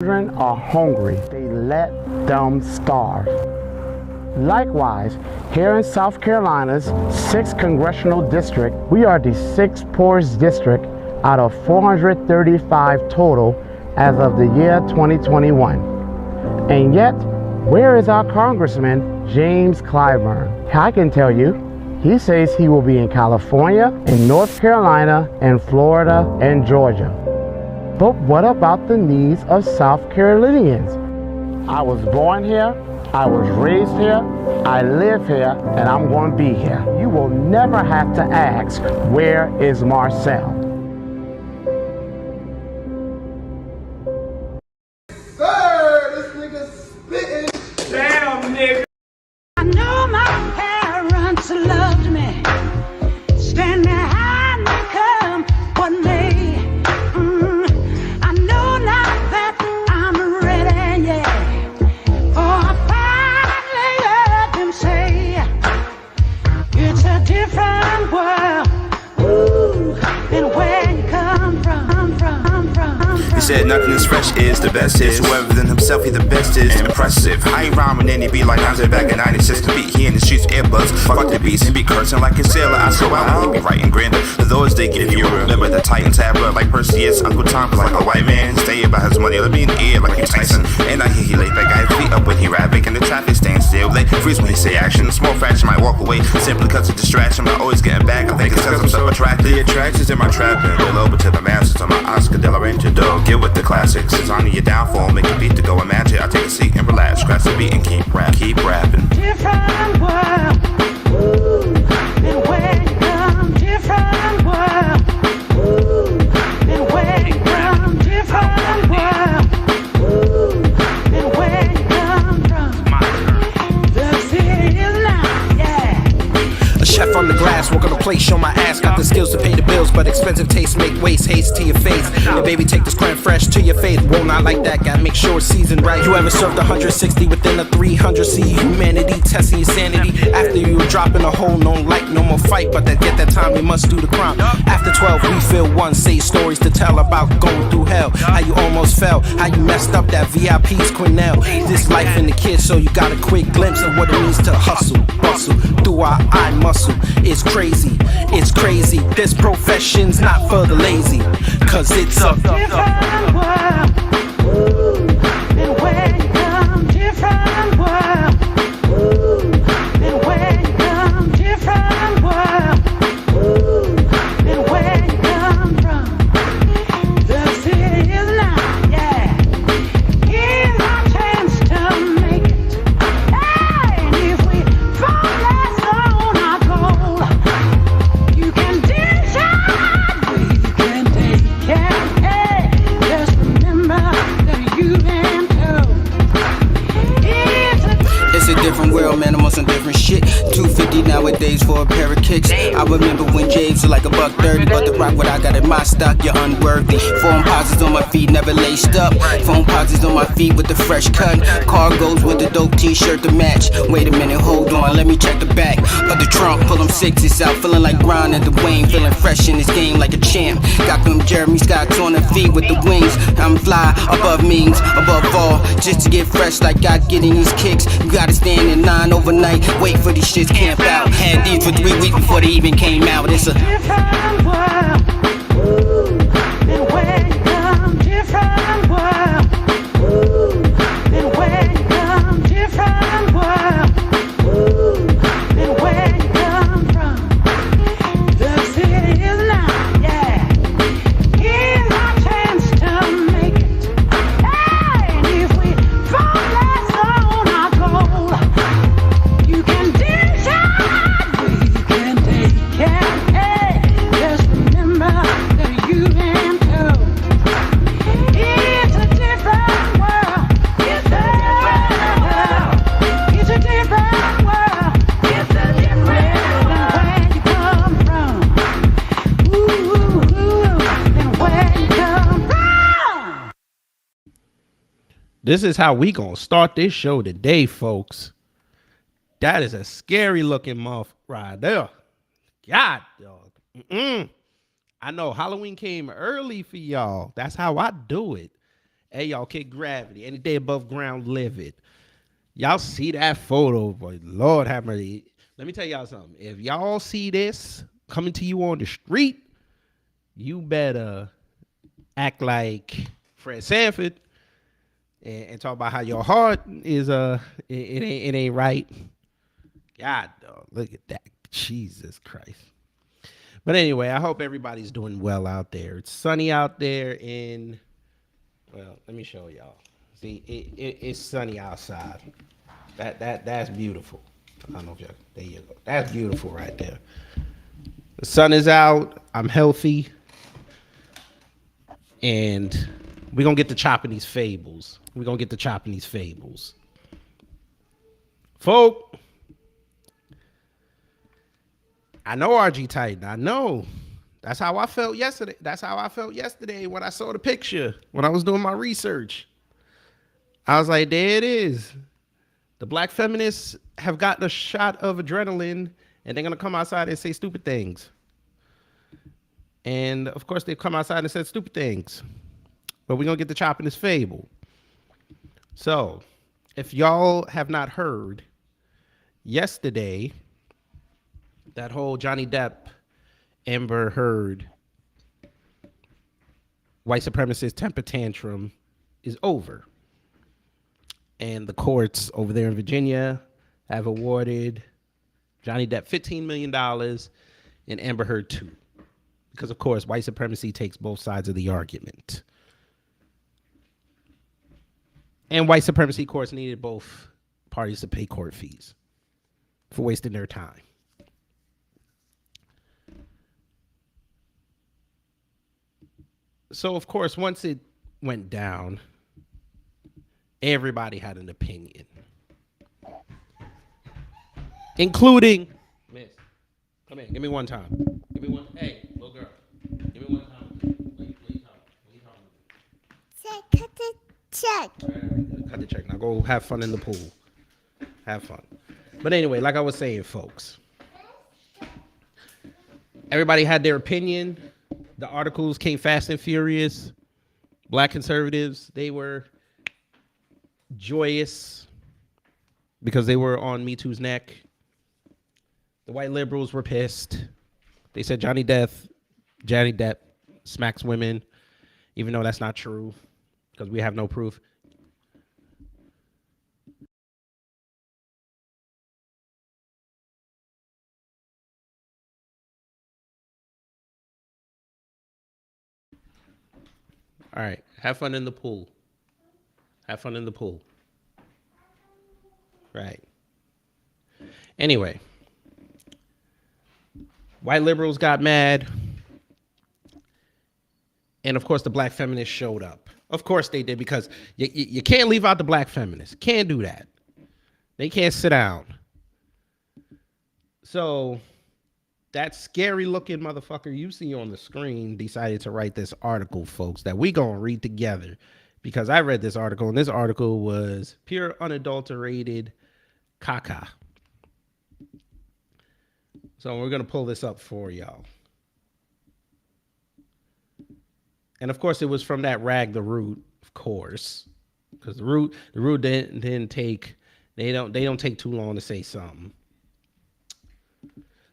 Children are hungry. They let them starve. Likewise, here in South Carolina's 6th Congressional District, we are the 6th poorest district out of 435 total as of the year 2021. And yet, where is our Congressman, James Clyburn? I can tell you, he says he will be in California, in North Carolina, and Florida, and Georgia. But what about the needs of South Carolinians? I was born here, I was raised here, I live here, and I'm going to be here. You will never have to ask, where is Marcel? Sir, this nigga spitting. Damn, nigga. I know my parents loved me. Stand behind me, come what may. I know now that I'm ready, yeah. For I finally heard them say, it's a different world. Ooh, and where you come from. He said nothing is fresh is the best is. Whoever than himself he the best is impressive. I ain't rhyming any beat like Andre back in 96. The beat he in the streets earbuds. Fuck the beats and be cursing like a sailor. I so out he be writing grander. For those they give you remember the Titans have blood like Perseus. Uncle Tom was like a white man. Stay about his money. Let me in the ear like he Tyson. And I hear he laid that guy's feet up when he rap. Making the traffic stand still. They freeze when he say action. Small fraction might walk away simply cause of distraction. But always getting back. I think it's cause I'm so attracted. The attractions in my trapping. Roll over to the masters on my Oscar de la Renta dog. Get with the classics. It's on your downfall. Make a beat to go and match it. I take a seat and relax. Scratch the beat and keep rapping. Different world. Ooh, and where you come, different world. Ooh, and where you come, different world. Ooh, and where you come from. The city is now, yeah. A chef on the glass, work on the plate, show my ass. Got the skills to pay the bills, but expensive taste make waste haste to your face. And baby, take this crème fresh to your face. Whoa, not like that, gotta make sure it's seasoned right. You ever served 160 within a 300? See humanity testing your sanity. After you dropping a hole, no like, no more fight. But that get that time, we must do the crime. After 12, we feel one. Say stories to tell about going through hell. How you almost fell, how you messed up that VIP's Cornell. This life in the kids, so you got a quick glimpse of what it means to hustle, bustle through our eye muscle. It's crazy, it's crazy. This profession's not for the lazy, cause it's a Different world. Ooh, and where you come, different world. Ooh, and where you come, different world. Ooh, and where you come from. The city is now, yeah. Here's our chance to make it. Hey, and if we fall less on our goal, you can ditch our breathe, you can take care. Hey, just remember that you and It's a different world, man, I'm on some different shit. 250 nowadays for a pair of kicks. I remember when James was like $130, but the rock what I got in my stock, you're unworthy. Foam posits on my feet, never laced up. Foam posits on my feet with the fresh cut. Cargos with the dope t-shirt to match. Wait a minute, hold on, let me check the back of the trunk. Pull them sixes out, feeling like Brian and Dwayne. Feeling fresh in this game like a champ. Got them Jeremy Scotts on the feet with the wings. I'm fly above means, above all. Just to get fresh like I get in these kicks. You gotta stand in line overnight, wait for these shits camp out. Had these for 3 weeks before they even came out. It's a different world. Ooh, and where you come, different world. Ooh, and where you come, different world. Ooh, and where you come from. The city is now, yeah. Here's our chance to make it. Hey, and if we fall less on our goal, you can ditch our breathe, you can take care. Hey, just remember that you and it's a different world. It's a different world. It's a different world. It's a different world. Where you come from. Ooh, and where you come from. This is how we gonna start this show today, folks. That is a scary looking muff right there. God, dog. I know Halloween came early for y'all. That's how I do it. Hey, y'all, kick gravity. Any day above ground, live it. Y'all see that photo, boy. Lord have mercy. Let me tell y'all something. If y'all see this coming to you on the street, you better act like Fred Sanford and talk about how your heart is it ain't right. God, dog, look at that. Jesus Christ. But anyway, I hope everybody's doing well out there. It's sunny out there in, well, let me show y'all. See, it's sunny outside. That's beautiful. I don't know if y'all, there you go. That's beautiful right there. The sun is out. I'm healthy. And we're going to get to chopping these fables. Folk, I know RG Titan. I know. That's how I felt yesterday. When I saw the picture, when I was doing my research. I was like, there it is. The black feminists have gotten a shot of adrenaline and they're going to come outside and say stupid things. And of course, they've come outside and said stupid things. But we're going to get to chopping this fable. So, if y'all have not heard, yesterday, that whole Johhny Depp, Amber Heard, white supremacist temper tantrum is over. And the courts over there in Virginia have awarded Johhny Depp $15 million and Amber Heard $2 million. Because, of course, white supremacy takes both sides of the argument. And white supremacy courts needed both parties to pay court fees for wasting their time. So, of course, once it went down, everybody had an opinion. Including, Miss, come here, give me one time. Hey, little girl, give me one time. What you talking? Cut the check. Right, cut the check. Now go have fun in the pool. Have fun. But anyway, like I was saying, folks, everybody had their opinion. The articles came fast and furious. Black conservatives, they were joyous because they were on Me Too's neck. The white liberals were pissed. They said Johhny Depp smacks women, even though that's not true because we have no proof. All right, have fun in the pool. Right. Anyway, white liberals got mad. And of course, the black feminists showed up. Of course they did, because you can't leave out the black feminists. Can't do that. They can't sit down. So that scary looking motherfucker you see on the screen decided to write this article, folks, that we gonna read together. Because I read this article, and this article was pure unadulterated caca. So we're gonna pull this up for y'all. And of course, it was from that rag the root, of course, because the root didn't take. They don't take too long to say something.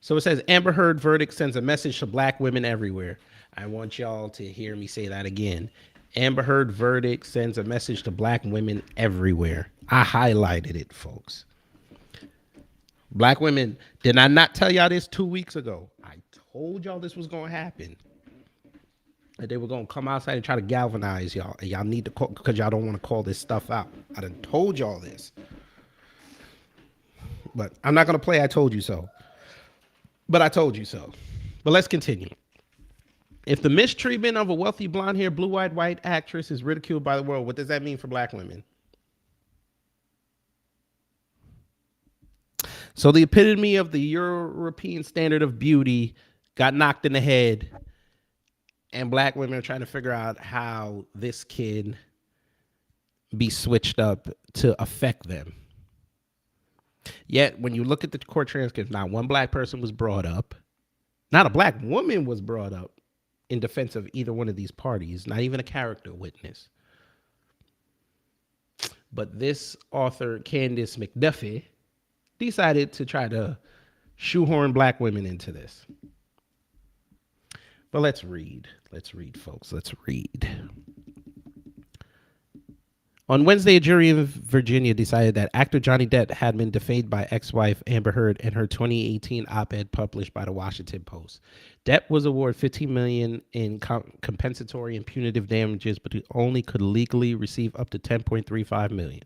So it says Amber Heard verdict sends a message to black women everywhere. I want y'all to hear me say that again. Amber Heard verdict sends a message to black women everywhere. I highlighted it, folks. Black women, did I not tell y'all this 2 weeks ago? I told y'all this was going to happen. That they were going to come outside and try to galvanize y'all. And y'all need to call, because y'all don't want to call this stuff out. I done told y'all this. But I'm not going to play I told you so. But I told you so. But let's continue. If the mistreatment of a wealthy blonde-haired, blue-eyed white actress is ridiculed by the world, what does that mean for black women? So the epitome of the European standard of beauty got knocked in the head, and black women are trying to figure out how this can be switched up to affect them. Yet, when you look at the court transcripts, not one black person was brought up. Not a black woman was brought up in defense of either one of these parties, not even a character witness. But this author, Candace McDuffie, decided to try to shoehorn black women into this. But let's read. Let's read, folks. Let's read. On Wednesday, a jury in Virginia decided that actor Johhny Depp had been defamed by ex-wife Amber Heard in her 2018 op-ed published by the Washington Post. Depp was awarded $15 million in compensatory and punitive damages, but he only could legally receive up to $10.35 million.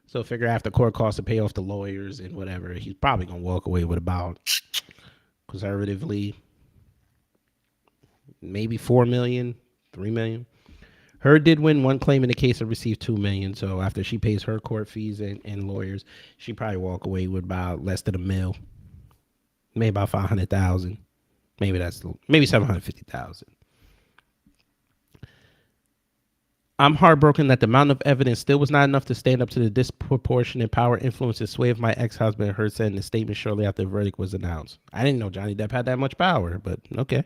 So figure after court costs to pay off the lawyers and whatever, he's probably gonna walk away with about, conservatively, maybe $4 million, $3 million. Heard did win one claim in the case and received $2 million. So after she pays her court fees and lawyers, she probably walk away with about less than $1 million, maybe about $500,000, maybe $750,000. I'm heartbroken that the amount of evidence still was not enough to stand up to the disproportionate power, influence, and sway of my ex-husband, Heard said in a statement shortly after the verdict was announced. I didn't know Johhny Depp had that much power, but okay.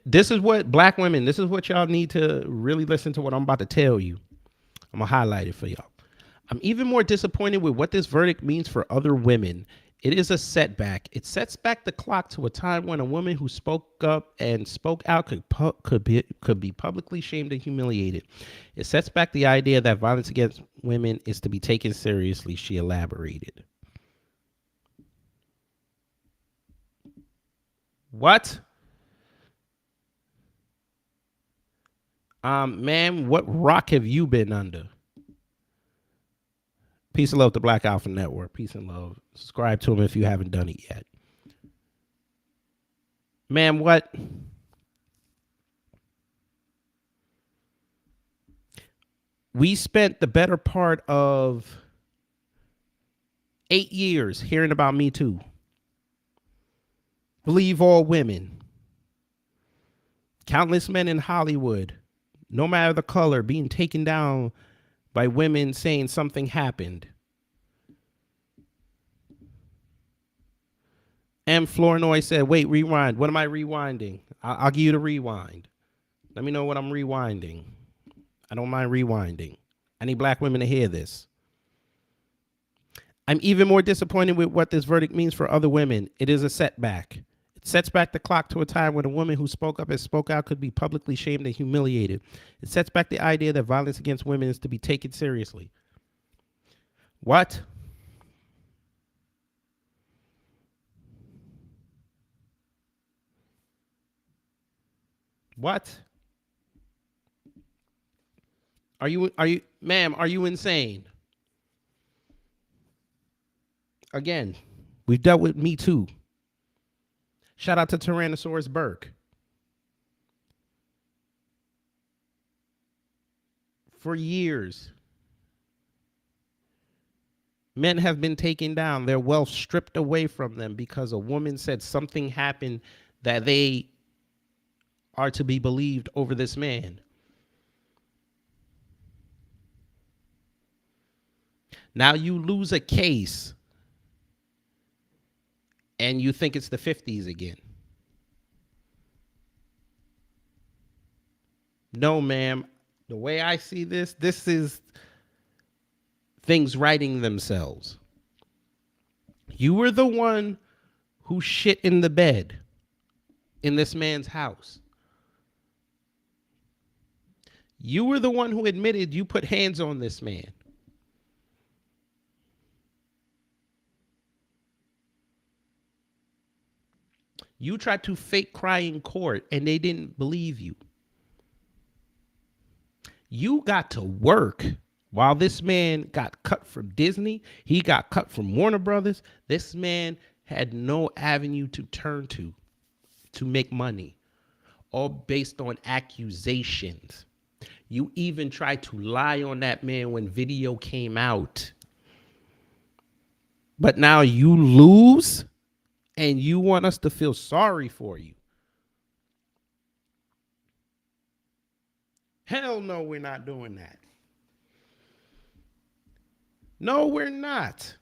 This is what black women, this is what y'all need to really listen to what I'm about to tell you. I'm gonna highlight it for y'all. I'm even more disappointed with what this verdict means for other women. It is a setback. It sets back the clock to a time when a woman who spoke up and spoke out could be publicly shamed and humiliated. It sets back the idea that violence against women is to be taken seriously, she elaborated. What? Man, what rock have you been under? Peace and love to Black Alpha Network. Peace and love. Subscribe to them if you haven't done it yet. Man, what? We spent the better part of 8 years hearing about Me Too. Believe all women. Countless men in Hollywood, no matter the color, being taken down by women saying something happened. M. Flournoy said, wait, rewind. What am I rewinding? I'll give you the rewind. Let me know what I'm rewinding. I don't mind rewinding. I need black women to hear this. I'm even more disappointed with what this verdict means for other women. It is a setback. It sets back the clock to a time when a woman who spoke up and spoke out could be publicly shamed and humiliated. It sets back the idea that violence against women is to be taken seriously. What? What? Ma'am, are you insane? Again, we've dealt with Me Too. Shout out to Tyrannosaurus Burke. For years, men have been taken down, their wealth stripped away from them because a woman said something happened that they are to be believed over this man. Now you lose a case and you think it's the 50s again. No, ma'am. The way I see this is things righting themselves. You were the one who shit in the bed in this man's house. You were the one who admitted you put hands on this man. You tried to fake cry in court and they didn't believe you. You got to work while this man got cut from Disney. He got cut from Warner Brothers. This man had no avenue to turn to make money, all based on accusations. You even tried to lie on that man when video came out. But now you lose and you want us to feel sorry for you. Hell no, we're not doing that. No, we're not.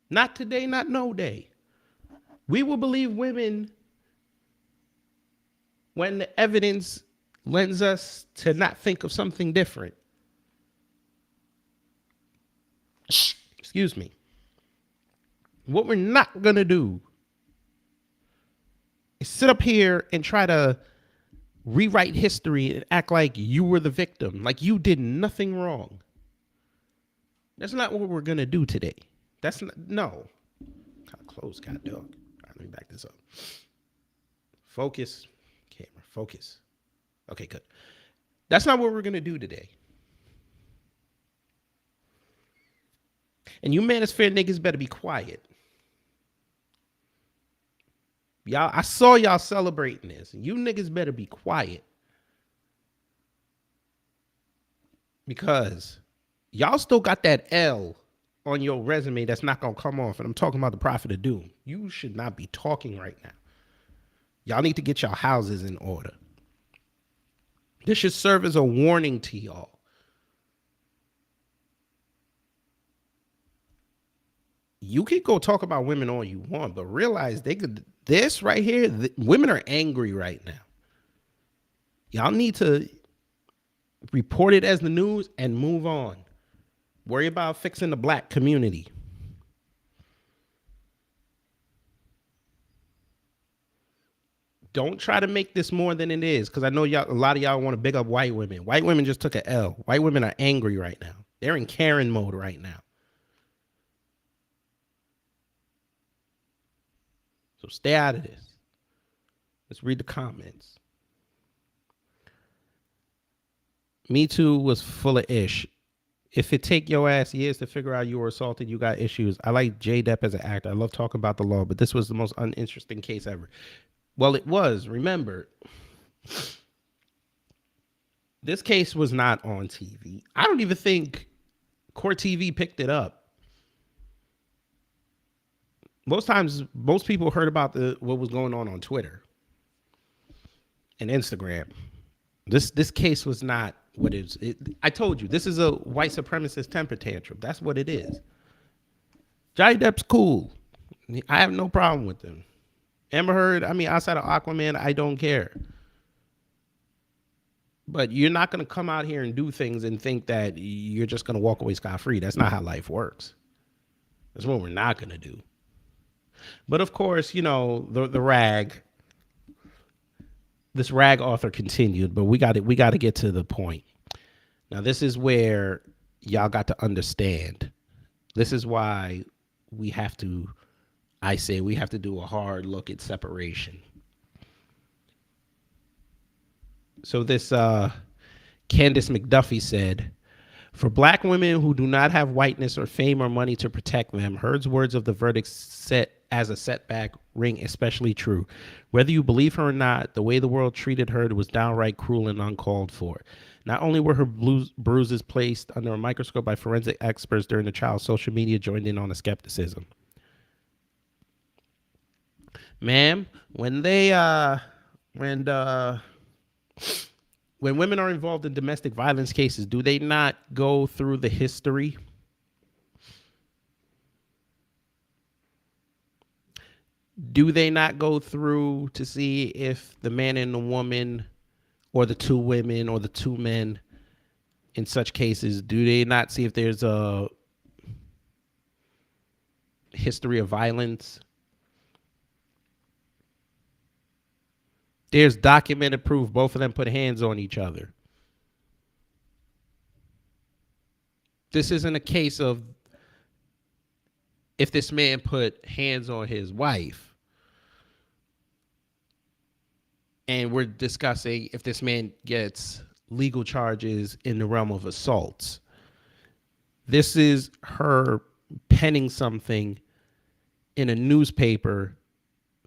Not today, not no day. We will believe women when the evidence lends us to not think of something different. excuse me. What we're not going to do is sit up here and try to rewrite history and act like you were the victim, like you did nothing wrong. That's not what we're going to do today. That's not, no. Kind of close, god dog. All right, let me back this up. Focus. Camera, focus. Okay, good. That's not what we're going to do today. And you manosphere niggas better be quiet. Y'all, I saw y'all celebrating this. You niggas better be quiet. Because y'all still got that L on your resume that's not going to come off. And I'm talking about the Prophet of Doom. You should not be talking right now. Y'all need to get your houses in order. This should serve as a warning to y'all. You can go talk about women all you want, but realize they could, this right here, women are angry right now. Y'all need to report it as the news and move on. Worry about fixing the black community. Don't try to make this more than it is, because I know y'all, a lot of y'all want to big up white women. White women just took an L. White women are angry right now. They're in Karen mode right now. So stay out of this. Let's read the comments. Me Too was full of ish. If it take your ass years to figure out you were assaulted, you got issues. I like Jada Depp as an actor. I love talking about the law, but this was the most uninteresting case ever. Well, it was. Remember, this case was not on TV. I don't even think Court TV picked it up. Most times, most people heard about what was going on Twitter and Instagram. This case was not what it is. I told you, this is a white supremacist temper tantrum. That's what it is. Johhny Depp's cool. I have no problem with him. Amber Heard, I mean, outside of Aquaman, I don't care. But you're not going to come out here and do things and think that you're just going to walk away scot-free. That's not how life works. That's what we're not going to do. But of course, you know, this rag author continued, but we got to get to the point. Now, this is where y'all got to understand. This is why we have to do a hard look at separation. So this Candace McDuffie said, for black women who do not have whiteness or fame or money to protect them, Heard's words of the verdict set as a setback ring especially true. Whether you believe her or not, the way the world treated Heard was downright cruel and uncalled for. Not only were her bruises placed under a microscope by forensic experts during the trial, social media joined in on the skepticism. Ma'am, when women are involved in domestic violence cases, do they not go through the history? Do they not go through to see if the man and the woman, or the two women, or the two men in such cases, do they not see if there's a history of violence? There's documented proof both of them put hands on each other. This isn't a case of if this man put hands on his wife. And we're discussing if this man gets legal charges in the realm of assaults. This is her penning something in a newspaper,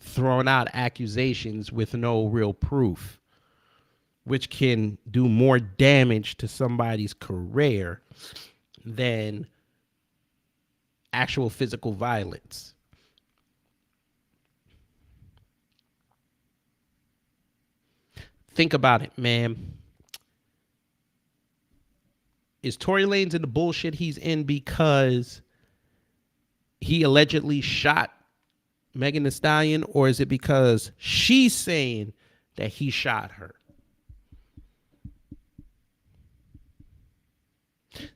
throwing out accusations with no real proof, which can do more damage to somebody's career than actual physical violence. Think about it, ma'am. Is Tory Lanez in the bullshit he's in because he allegedly shot Megan Thee Stallion, or is it because she's saying that he shot her?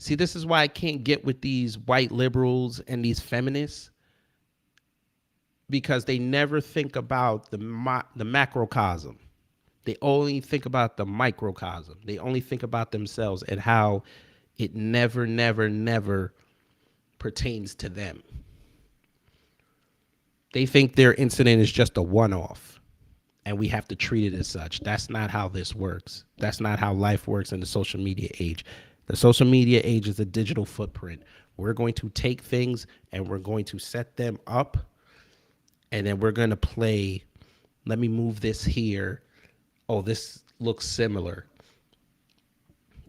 See, this is why I can't get with these white liberals and these feminists, because they never think about the macrocosm. They only think about the microcosm. They only think about themselves and how it never, never, never pertains to them. They think their incident is just a one-off, and we have to treat it as such. That's not how this works. That's not how life works in the social media age. The social media age is a digital footprint. We're going to take things and we're going to set them up, and then we're going to play, let me move this here. Oh, this looks similar.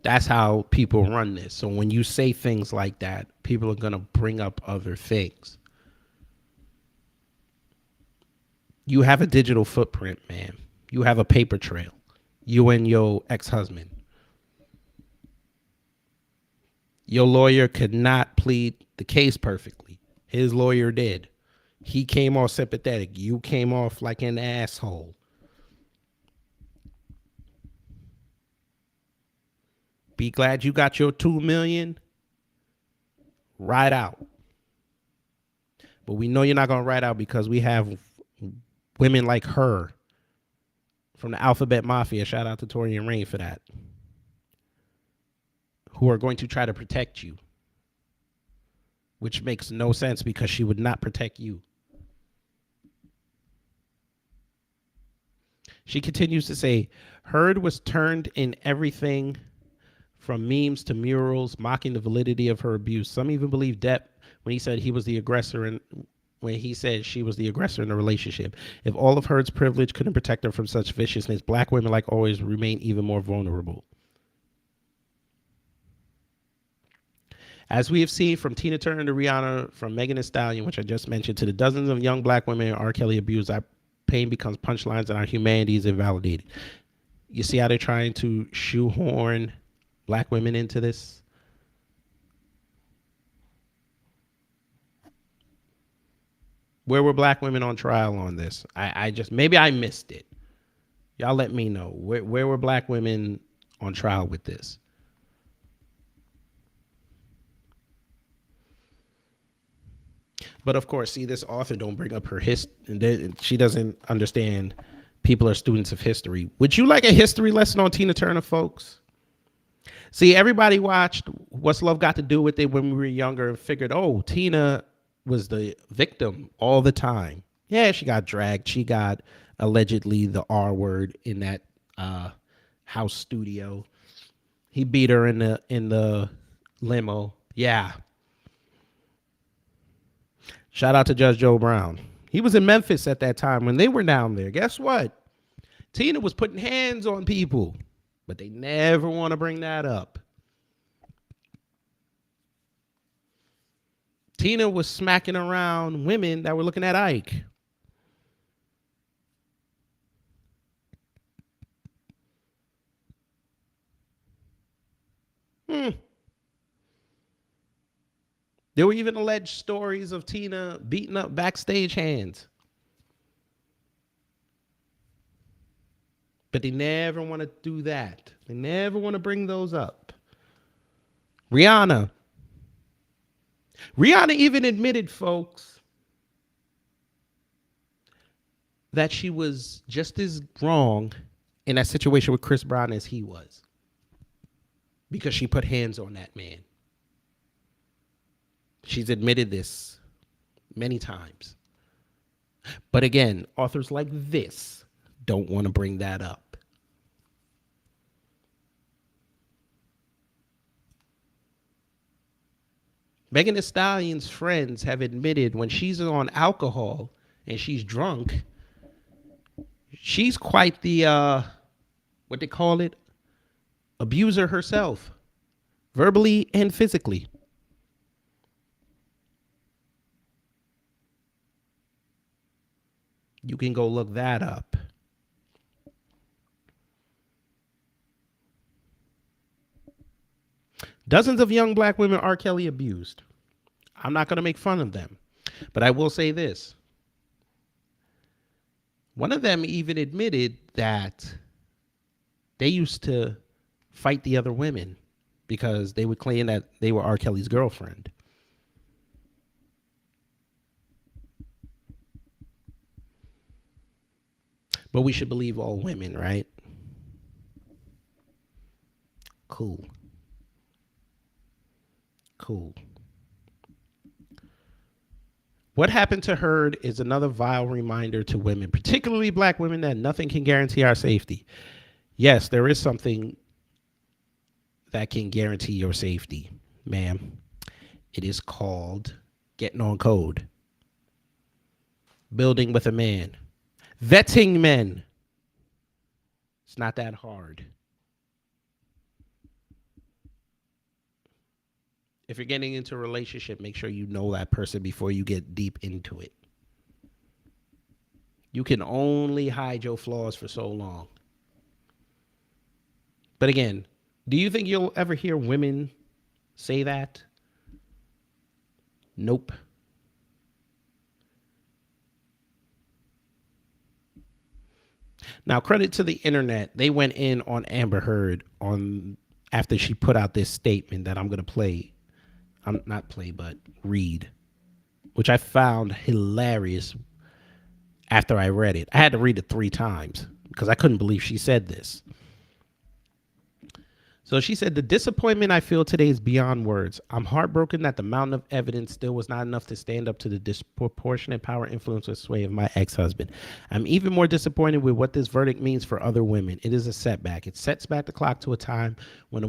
That's how people run this. So when you say things like that, people are going to bring up other things. You have a digital footprint, man. You have a paper trail. You and your ex-husband. Your lawyer could not plead the case perfectly. His lawyer did. He came off sympathetic. You came off like an asshole. Be glad you got your $2 million. Ride out. But we know you're not going to ride out because we have women like her from the Alphabet Mafia. Shout out to Tori and Rain for that. Who are going to try to protect you. Which makes no sense because she would not protect you. She continues to say, Heard was turned in everything from memes to murals, mocking the validity of her abuse. Some even believe Depp when he said he was the aggressor and when he said she was the aggressor in the relationship. If all of Heard's privilege couldn't protect her from such viciousness, black women, like always, remain even more vulnerable. As we have seen from Tina Turner to Rihanna, from Megan Thee Stallion, which I just mentioned, to the dozens of young black women R. Kelly abused, our pain becomes punchlines and our humanity is invalidated. You see how they're trying to shoehorn black women into this? Where were black women on trial on this? I just, maybe I missed it. Y'all let me know. Where were black women on trial with this? But of course, see, this author don't bring up her history. She doesn't understand people are students of history. Would you like a history lesson on Tina Turner, folks? See, everybody watched What's Love Got to Do with It when we were younger and figured, oh, Tina was the victim all the time. Yeah, she got dragged. She got allegedly the R word in that house studio. He beat her in the limo. Yeah. Shout out to Judge Joe Brown. He was in Memphis at that time when they were down there. Guess what? Tina was putting hands on people, but they never want to bring that up. Tina was smacking around women that were looking at Ike. There were even alleged stories of Tina beating up backstage hands. But they never want to do that. They never want to bring those up. Rihanna even admitted, folks, that she was just as wrong in that situation with Chris Brown as he was. Because she put hands on that man. She's admitted this many times. But again, authors like this don't want to bring that up. Megan Thee Stallion's friends have admitted when she's on alcohol and she's drunk, she's quite the, what they call it, abuser herself, verbally and physically. You can go look that up. Dozens of young black women R. Kelly abused. I'm not going to make fun of them, but I will say this. One of them even admitted that they used to fight the other women because they would claim that they were R. Kelly's girlfriend. But we should believe all women, right? Cool. What happened to Heard is another vile reminder to women, particularly black women, that nothing can guarantee our safety. Yes, there is something that can guarantee your safety, ma'am. It is called getting on code, building with a man, vetting men. It's not that hard. If you're getting into a relationship, make sure you know that person before you get deep into it. You can only hide your flaws for so long. But again, do you think you'll ever hear women say that? Nope. Now, credit to the internet. They went in on Amber Heard after she put out this statement that I'm going to play. I'm not play, but read, which I found hilarious after I read it. I had to read it 3 times because I couldn't believe she said this. So she said, the disappointment I feel today is beyond words. I'm heartbroken that the mountain of evidence still was not enough to stand up to the disproportionate power, influence, or sway of my ex-husband. I'm even more disappointed with what this verdict means for other women. It is a setback. It sets back the clock to a time when a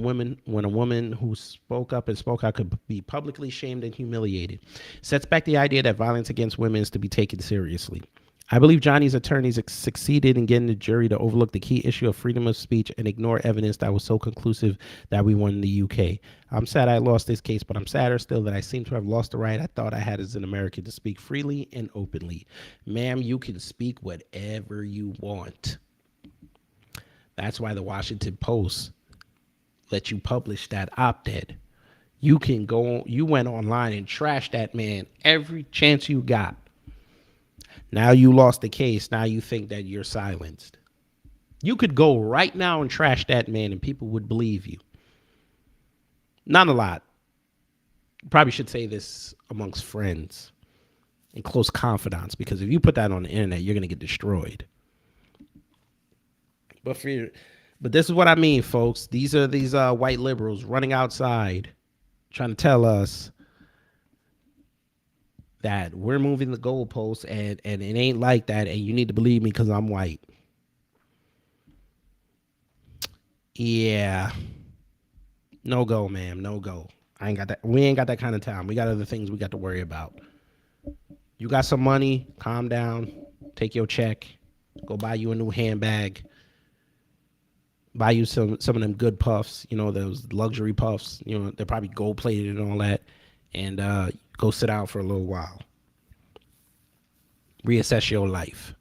woman who spoke up and spoke out could be publicly shamed and humiliated. Sets back the idea that violence against women is to be taken seriously. I believe Johhny's attorneys succeeded in getting the jury to overlook the key issue of freedom of speech and ignore evidence that was so conclusive that we won in the UK. I'm sad I lost this case, but I'm sadder still that I seem to have lost the right I thought I had as an American to speak freely and openly. Ma'am, you can speak whatever you want. That's why the Washington Post let you publish that op-ed. You went online and trashed that man every chance you got. Now you lost the case. Now you think that you're silenced. You could go right now and trash that man and people would believe you. Not a lot. Probably should say this amongst friends and close confidants, because if you put that on the internet, you're going to get destroyed. But this is what I mean, folks. These are these white liberals running outside trying to tell us that we're moving the goalposts and it ain't like that, and you need to believe me because I'm white. Yeah. No go, ma'am. No go. I ain't got that. We ain't got that kind of time. We got other things we got to worry about. You got some money, calm down, take your check, go buy you a new handbag, buy you some of them good puffs, those luxury puffs, they're probably gold plated and all that, and go sit down for a little while. Reassess your life.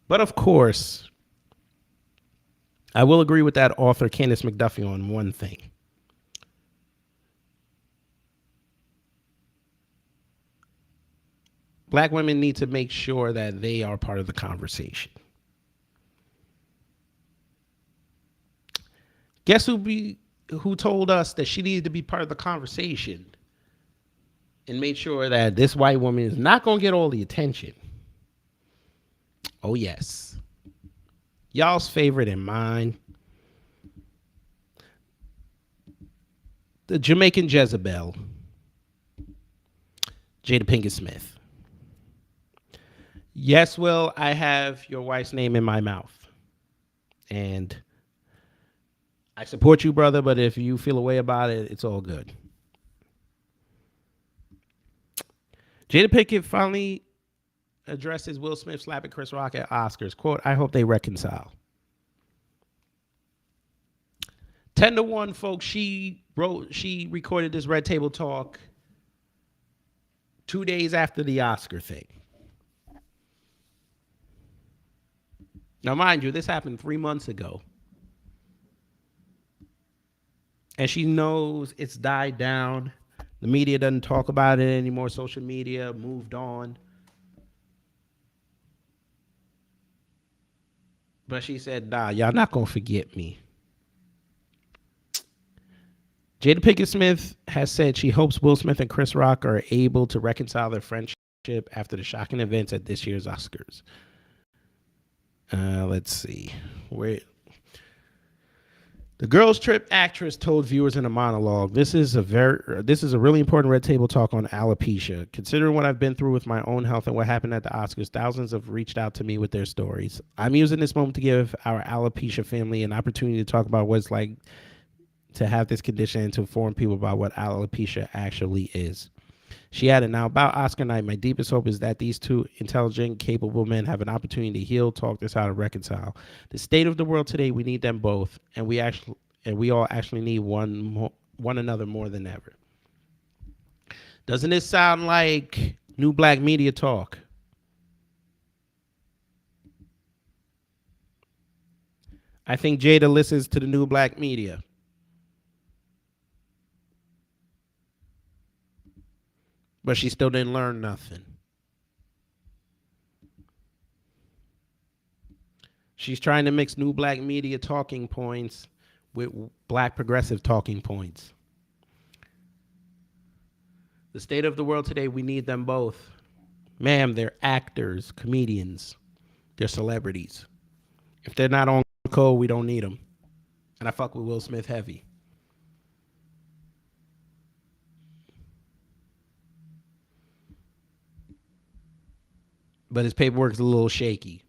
But of course, I will agree with that author Candace McDuffie on one thing. Black women need to make sure that they are part of the conversation. Guess who told us that she needed to be part of the conversation and made sure that this white woman is not going to get all the attention? Oh, yes. Y'all's favorite and mine, the Jamaican Jezebel, Jada Pinkett-Smith. Yes, Will, I have your wife's name in my mouth. And I support you, brother, but if you feel a way about it, it's all good. Jada Pinkett finally addresses Will Smith slapping Chris Rock at Oscars. Quote, I hope they reconcile. 10-1, folks. She recorded this Red Table Talk 2 days after the Oscar thing. Now, mind you, this happened 3 months ago. And she knows it's died down. The media doesn't talk about it anymore. Social media moved on. But she said, nah, y'all not going to forget me. Jada Pinkett-Smith has said she hopes Will Smith and Chris Rock are able to reconcile their friendship after the shocking events at this year's Oscars. Let's see. The Girls Trip actress told viewers in a monologue, this is a really important red table talk on alopecia. Considering what I've been through with my own health and what happened at the Oscars, thousands have reached out to me with their stories. I'm using this moment to give our alopecia family an opportunity to talk about what it's like to have this condition and to inform people about what alopecia actually is. She added, now about Oscar night, my deepest hope is that these two intelligent, capable men have an opportunity to heal, talk this out, and reconcile. The state of the world today, we need them both, and we all actually need one another more than ever. Doesn't this sound like new black media talk? I think Jada listens to the new black media. But she still didn't learn nothing. She's trying to mix new black media talking points with black progressive talking points. The state of the world today, we need them both. Ma'am, they're actors, comedians, they're celebrities. If they're not on code, we don't need them. And I fuck with Will Smith heavy. But his paperwork's a little shaky.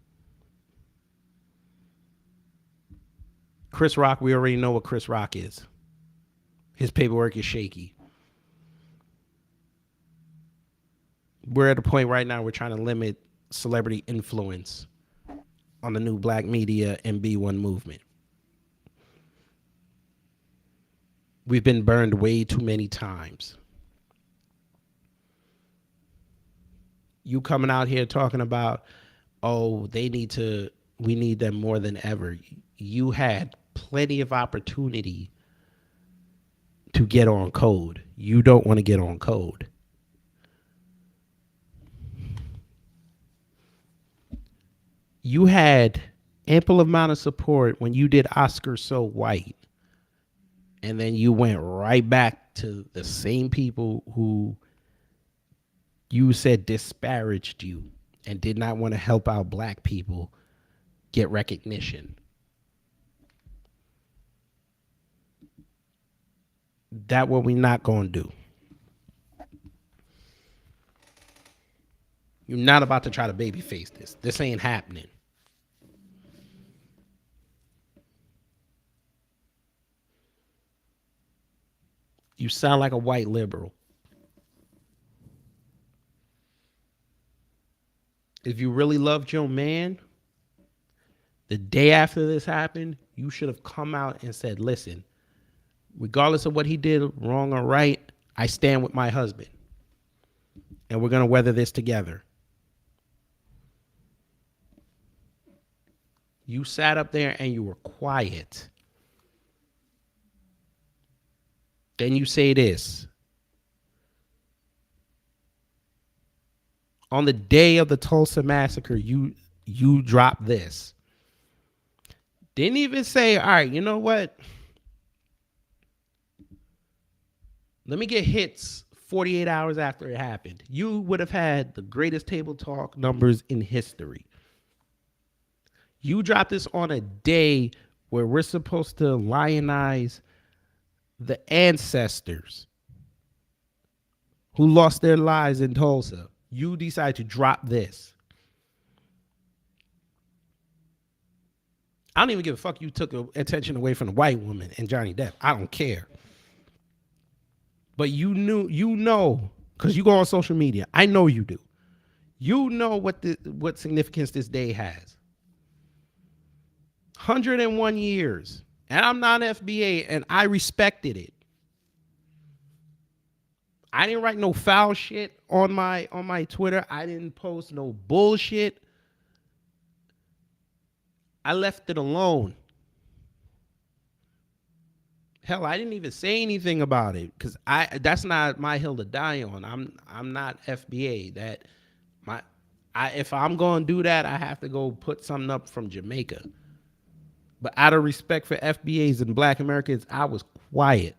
Chris Rock, we already know what Chris Rock is. His paperwork is shaky. We're at a point right now we're trying to limit celebrity influence on the new black media and B1 movement. We've been burned way too many times. You coming out here talking about, oh, we need them more than ever. You had plenty of opportunity to get on code. You don't want to get on code. You had ample amount of support when you did Oscar So White. And then you went right back to the same people who you said disparaged you and did not want to help out black people get recognition. That what we not going to do. You're not about to try to babyface this. This ain't happening. You sound like a white liberal. If you really loved your man, the day after this happened, you should have come out and said, listen, regardless of what he did, wrong or right, I stand with my husband. And we're going to weather this together. You sat up there and you were quiet. Then you say this. On the day of the Tulsa massacre, you dropped this. Didn't even say, all right, you know what? Let me get hits 48 hours after it happened. You would have had the greatest table talk numbers in history. You dropped this on a day where we're supposed to lionize the ancestors who lost their lives in Tulsa. You decide to drop this. I don't even give a fuck you took attention away from the white woman and Johhny Depp. I don't care. But you know, because you go on social media. I know you do. You know what significance this day has. 101 years. And I'm not FBA, and I respected it. I didn't write no foul shit on my Twitter. I didn't post no bullshit. I left it alone. Hell, I didn't even say anything about it because that's not my hill to die on. I'm not FBA. If I'm gonna do that, I have to go put something up from Jamaica But out of respect for FBAs and Black Americans, I was quiet.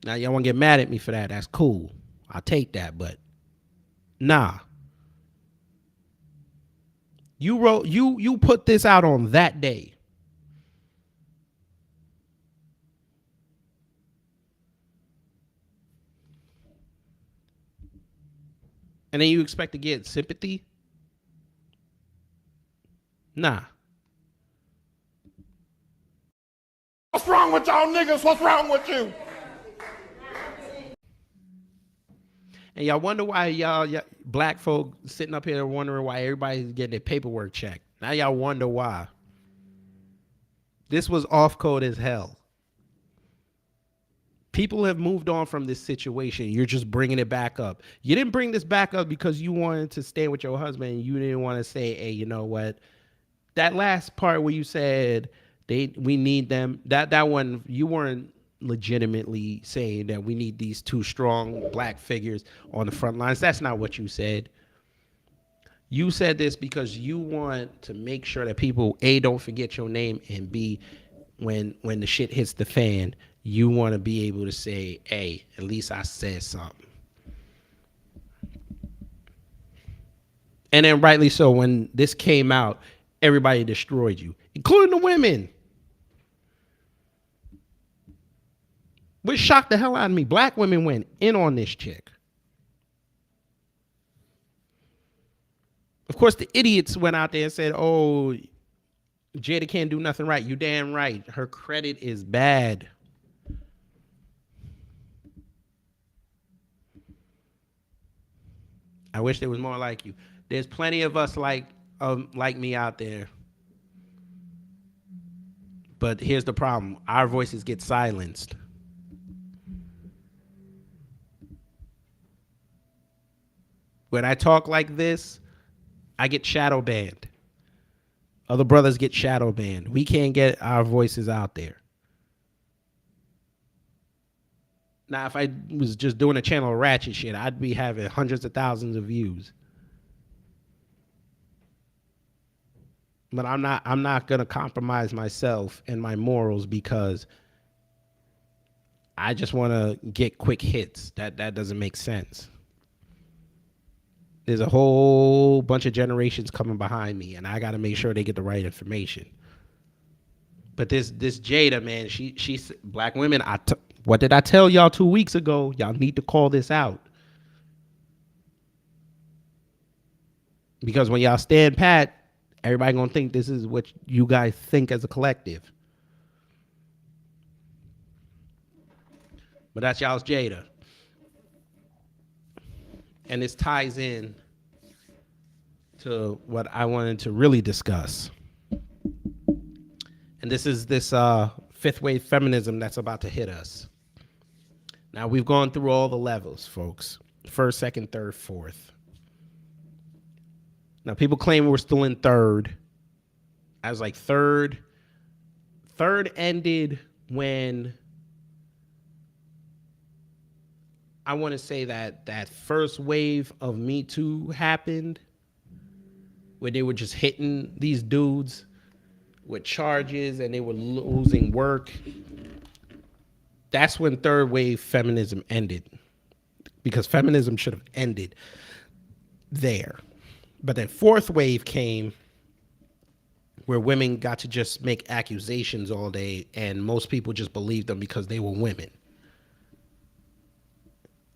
Now y'all want to get mad at me for that? That's cool. I'll take that, but nah. You put this out on that day. And then you expect to get sympathy? Nah. What's wrong with y'all niggas? What's wrong with you? And y'all wonder why y'all black folk sitting up here wondering why everybody's getting their paperwork checked. Now y'all wonder why. This was off code as hell. People have moved on from this situation. You're just bringing it back up. You didn't bring this back up because you wanted to stay with your husband and you didn't want to say, hey, you know what? That last part where you said we need them, that one, you weren't legitimately saying that we need these two strong Black figures on the front lines. That's not what you said. You said this because you want to make sure that people, A, don't forget your name, and B, when the shit hits the fan, you want to be able to say, hey, at least I said something. And then rightly so, when this came out, everybody destroyed you, including the women. Which shocked the hell out of me. Black women went in on this chick. Of course, the idiots went out there and said, oh, Jada can't do nothing right. You damn right. Her credit is bad. I wish there was more like you. There's plenty of us like me out there. But here's the problem. Our voices get silenced. When I talk like this, I get shadow banned. Other brothers get shadow banned. We can't get our voices out there. Now, if I was just doing a channel of ratchet shit, I'd be having hundreds of thousands of views. But I'm not gonna compromise myself and my morals because I just want to get quick hits. That doesn't make sense. There's a whole bunch of generations coming behind me, and I got to make sure they get the right information. But this Jada, man, she's Black women. What did I tell y'all 2 weeks ago? Y'all need to call this out. Because when y'all stand pat, everybody gonna think this is what you guys think as a collective. But that's y'all's Jada. And this ties in to what I wanted to really discuss. And this is this fifth wave feminism that's about to hit us. Now, we've gone through all the levels, folks. First, second, third, fourth. Now, people claim we're still in third. I was like, third ended when I want to say that first wave of Me Too happened, where they were just hitting these dudes with charges and they were losing work. That's when third wave feminism ended, because feminism should have ended there. But then fourth wave came, where women got to just make accusations all day and most people just believed them because they were women.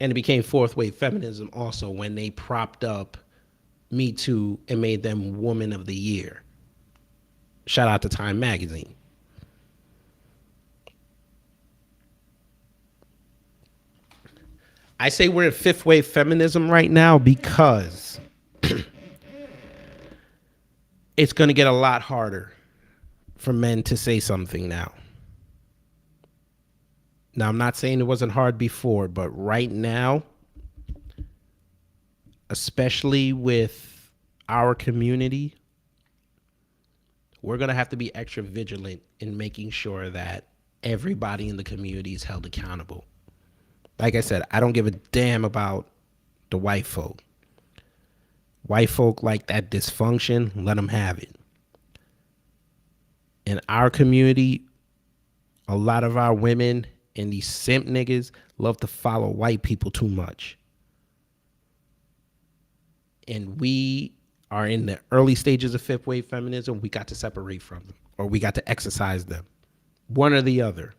And it became fourth wave feminism also when they propped up Me Too and made them Woman of the Year. Shout out to Time Magazine. I say we're in fifth wave feminism right now because it's going to get a lot harder for men to say something now. Now, I'm not saying it wasn't hard before, but right now, especially with our community, we're going to have to be extra vigilant in making sure that everybody in the community is held accountable. Like I said, I don't give a damn about the white folk. White folk like that dysfunction, let them have it. In our community, a lot of our women and these simp niggas love to follow white people too much. And we are in the early stages of fifth wave feminism. We got to separate from them, or we got to exercise them. One or the other.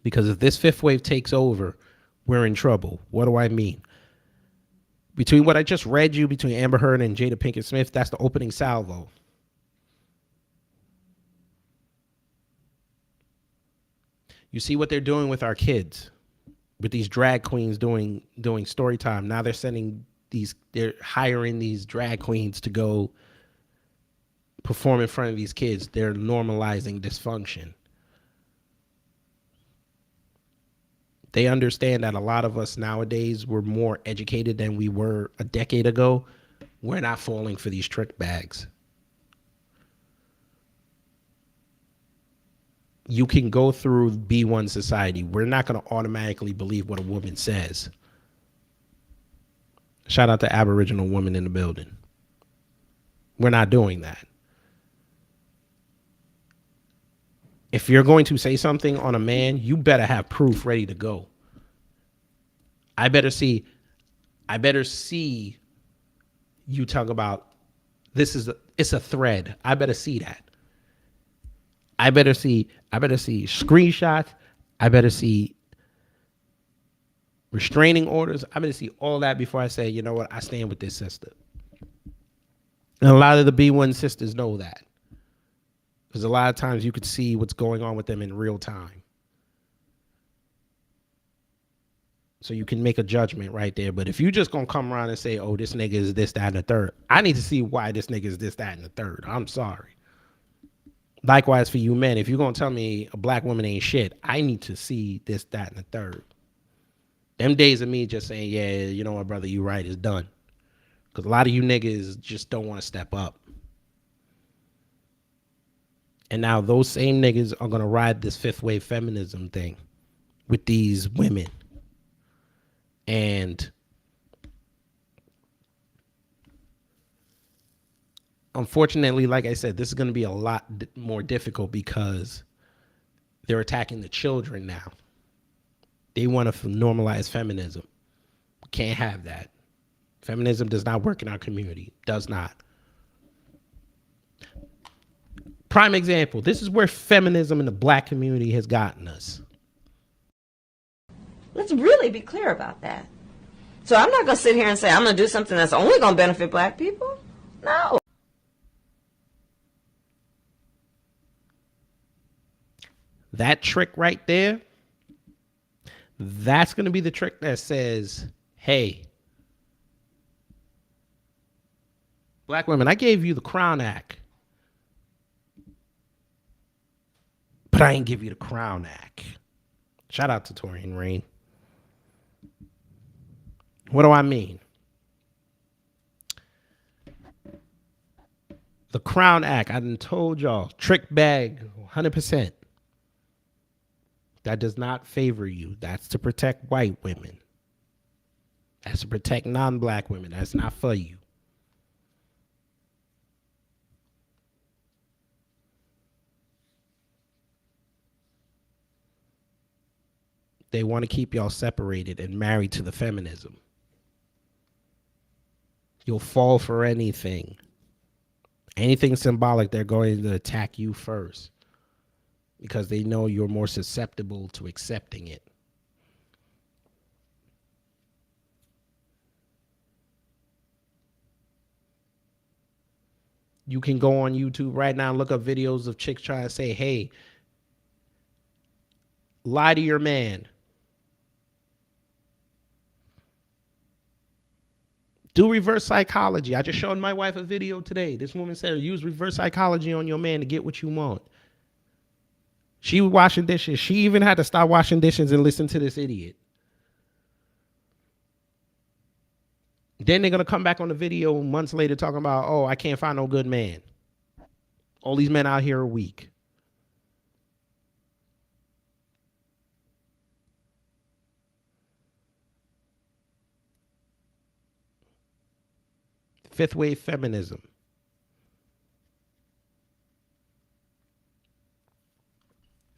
Because if this fifth wave takes over, we're in trouble. What do I mean? Between what I just read you, between Amber Heard and Jada Pinkett-Smith, that's the opening salvo. You see what they're doing with our kids, with these drag queens doing story time. Now they're hiring these drag queens to go perform in front of these kids. They're normalizing dysfunction. They understand that a lot of us nowadays, we're more educated than we were a decade ago. We're not falling for these trick bags. You can go through B1 society. We're not going to automatically believe what a woman says. Shout out to Aboriginal women in the building. We're not doing that. If you're going to say something on a man, you better have proof ready to go. I better see you talk about it's a thread. I better see that. I better see screenshots. I better see restraining orders. I better see all that before I say, you know what, I stand with this sister. And a lot of the B1 sisters know that. Because a lot of times you could see what's going on with them in real time. So you can make a judgment right there. But if you just going to come around and say, oh, this nigga is this, that, and the third, I need to see why this nigga is this, that, and the third. I'm sorry. Likewise for you men, if you're going to tell me a black woman ain't shit, I need to see this, that, and the third. Them days of me just saying, yeah, you know what, brother, you right, is done. Because a lot of you niggas just don't want to step up. And now those same niggas are going to ride this fifth wave feminism thing with these women. And unfortunately, like I said, this is going to be a lot more difficult because they're attacking the children now. They want to normalize feminism. We can't have that. Feminism does not work in our community. Does not. Prime example, this is where feminism in the black community has gotten us. Let's really be clear about that. So I'm not going to sit here and say I'm going to do something that's only going to benefit black people. No. That trick right there, that's going to be the trick that says, hey, black women, I gave you the Crown Act, but I ain't give you the Crown Act. Shout out to Torian Rain. What do I mean? The Crown Act, I done told y'all, trick bag, 100%. That does not favor you. That's to protect white women. That's to protect non-black women. That's not for you. They want to keep y'all separated and married to the feminism. You'll fall for anything. Anything symbolic, they're going to attack you first because they know you're more susceptible to accepting it. You can go on YouTube right now and look up videos of chicks trying to say, hey, lie to your man. Do reverse psychology. I just showed my wife a video today. This woman said, use reverse psychology on your man to get what you want. She was washing dishes. She even had to stop washing dishes and listen to this idiot. Then they're going to come back on the video months later talking about, oh, I can't find no good man. All these men out here are weak. Fifth wave feminism.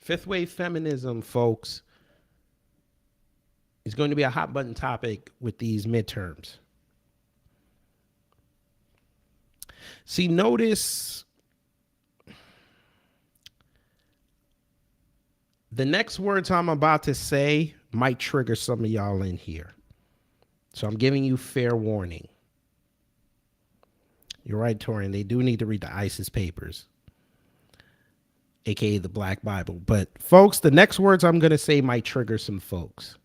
Fifth wave feminism, folks, is going to be a hot button topic with these midterms. See, notice the next words I'm about to say might trigger some of y'all in here. So I'm giving you fair warning. You're right, Torian. They do need to read the ISIS papers, aka the Black Bible. But folks, the next words I'm going to say might trigger some folks.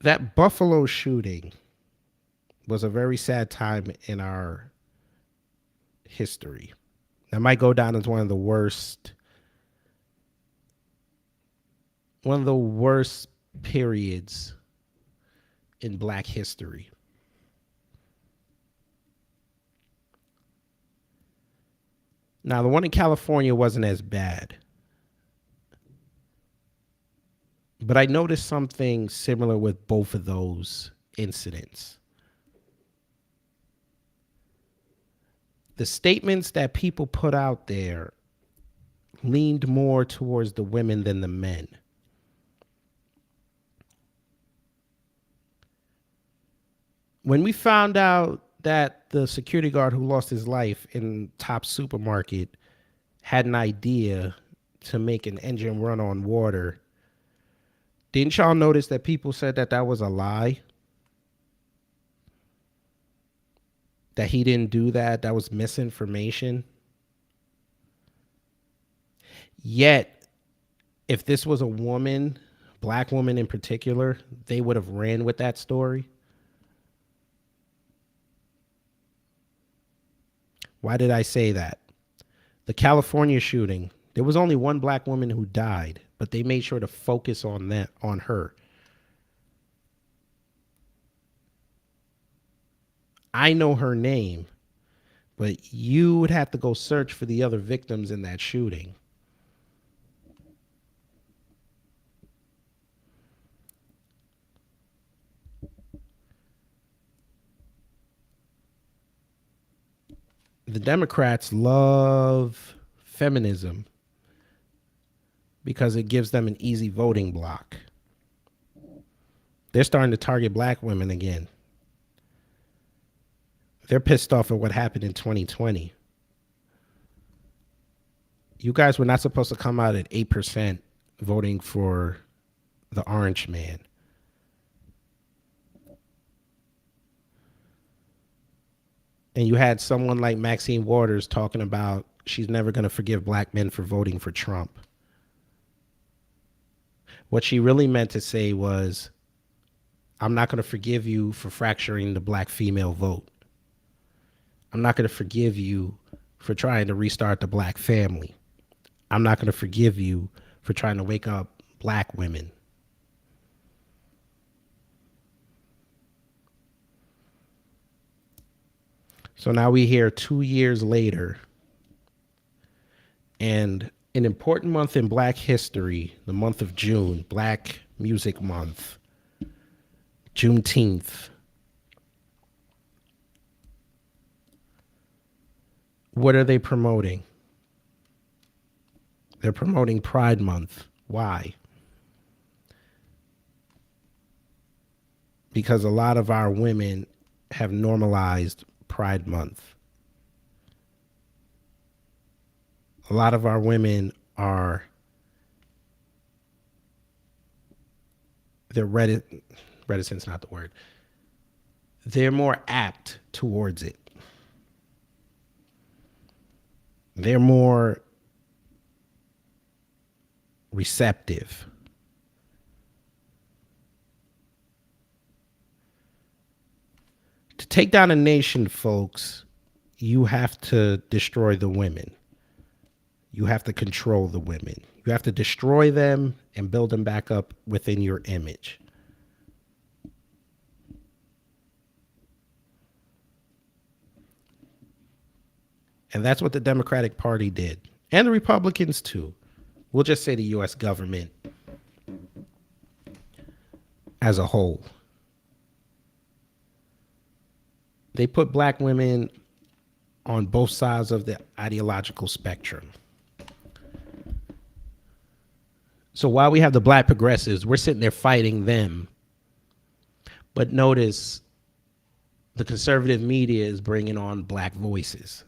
That Buffalo shooting was a very sad time in our history. That might go down as one of the worst periods in Black history. Now, the one in California wasn't as bad. But I noticed something similar with both of those incidents. The statements that people put out there leaned more towards the women than the men. When we found out that the security guard who lost his life in Top Supermarket had an idea to make an engine run on water, didn't y'all notice that people said that that was a lie? That he didn't do that? That was misinformation? Yet, if this was a woman, Black woman in particular, they would have ran with that story. Why did I say that? The California shooting, there was only one Black woman who died, but they made sure to focus on her. I know her name, but you would have to go search for the other victims in that shooting. The Democrats love feminism because it gives them an easy voting block. They're starting to target Black women again. They're pissed off at what happened in 2020. You guys were not supposed to come out at 8% voting for the orange man. And you had someone like Maxine Waters talking about she's never going to forgive Black men for voting for Trump. What she really meant to say was, I'm not going to forgive you for fracturing the Black female vote. I'm not going to forgive you for trying to restart the Black family. I'm not going to forgive you for trying to wake up Black women. So now we hear 2 years later, and an important month in Black history, the month of June, Black Music Month, Juneteenth. What are they promoting? They're promoting Pride Month. Why? Because a lot of our women have normalized Pride Month. A lot of our women are, reticent's not the word. They're more apt towards it. They're more receptive. To take down a nation, folks, you have to destroy the women. You have to control the women. You have to destroy them and build them back up within your image. And that's what the Democratic Party did. And the Republicans too. We'll just say the U.S. government as a whole. They put Black women on both sides of the ideological spectrum. So while we have the black progressives, we're sitting there fighting them. But notice the conservative media is bringing on black voices.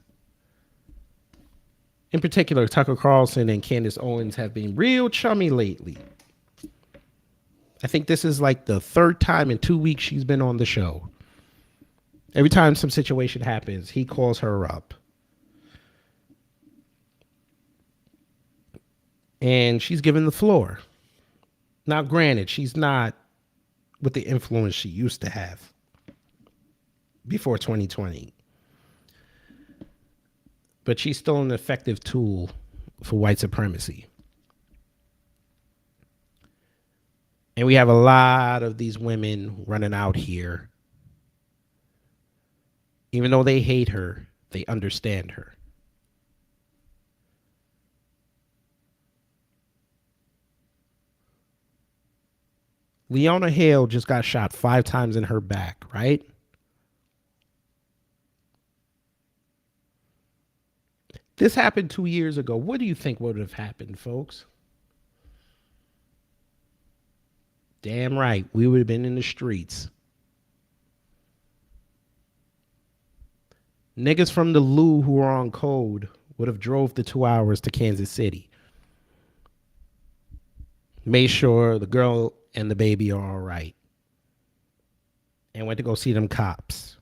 In particular, Tucker Carlson and Candace Owens have been real chummy lately. I think this is like the third time in 2 weeks she's been on the show. Every time some situation happens, he calls her up. And she's given the floor. Now, granted, she's not with the influence she used to have before 2020. But she's still an effective tool for white supremacy. And we have a lot of these women running out here. Even though they hate her, they understand her. Leona Hale just got shot 5 times in her back, right? This happened 2 years ago. What do you think would have happened, folks? Damn right, we would have been in the streets. Niggas from the Lou who were on code would have drove the 2 hours to Kansas City. Made sure the girl and the baby are all right. And went to go see them cops.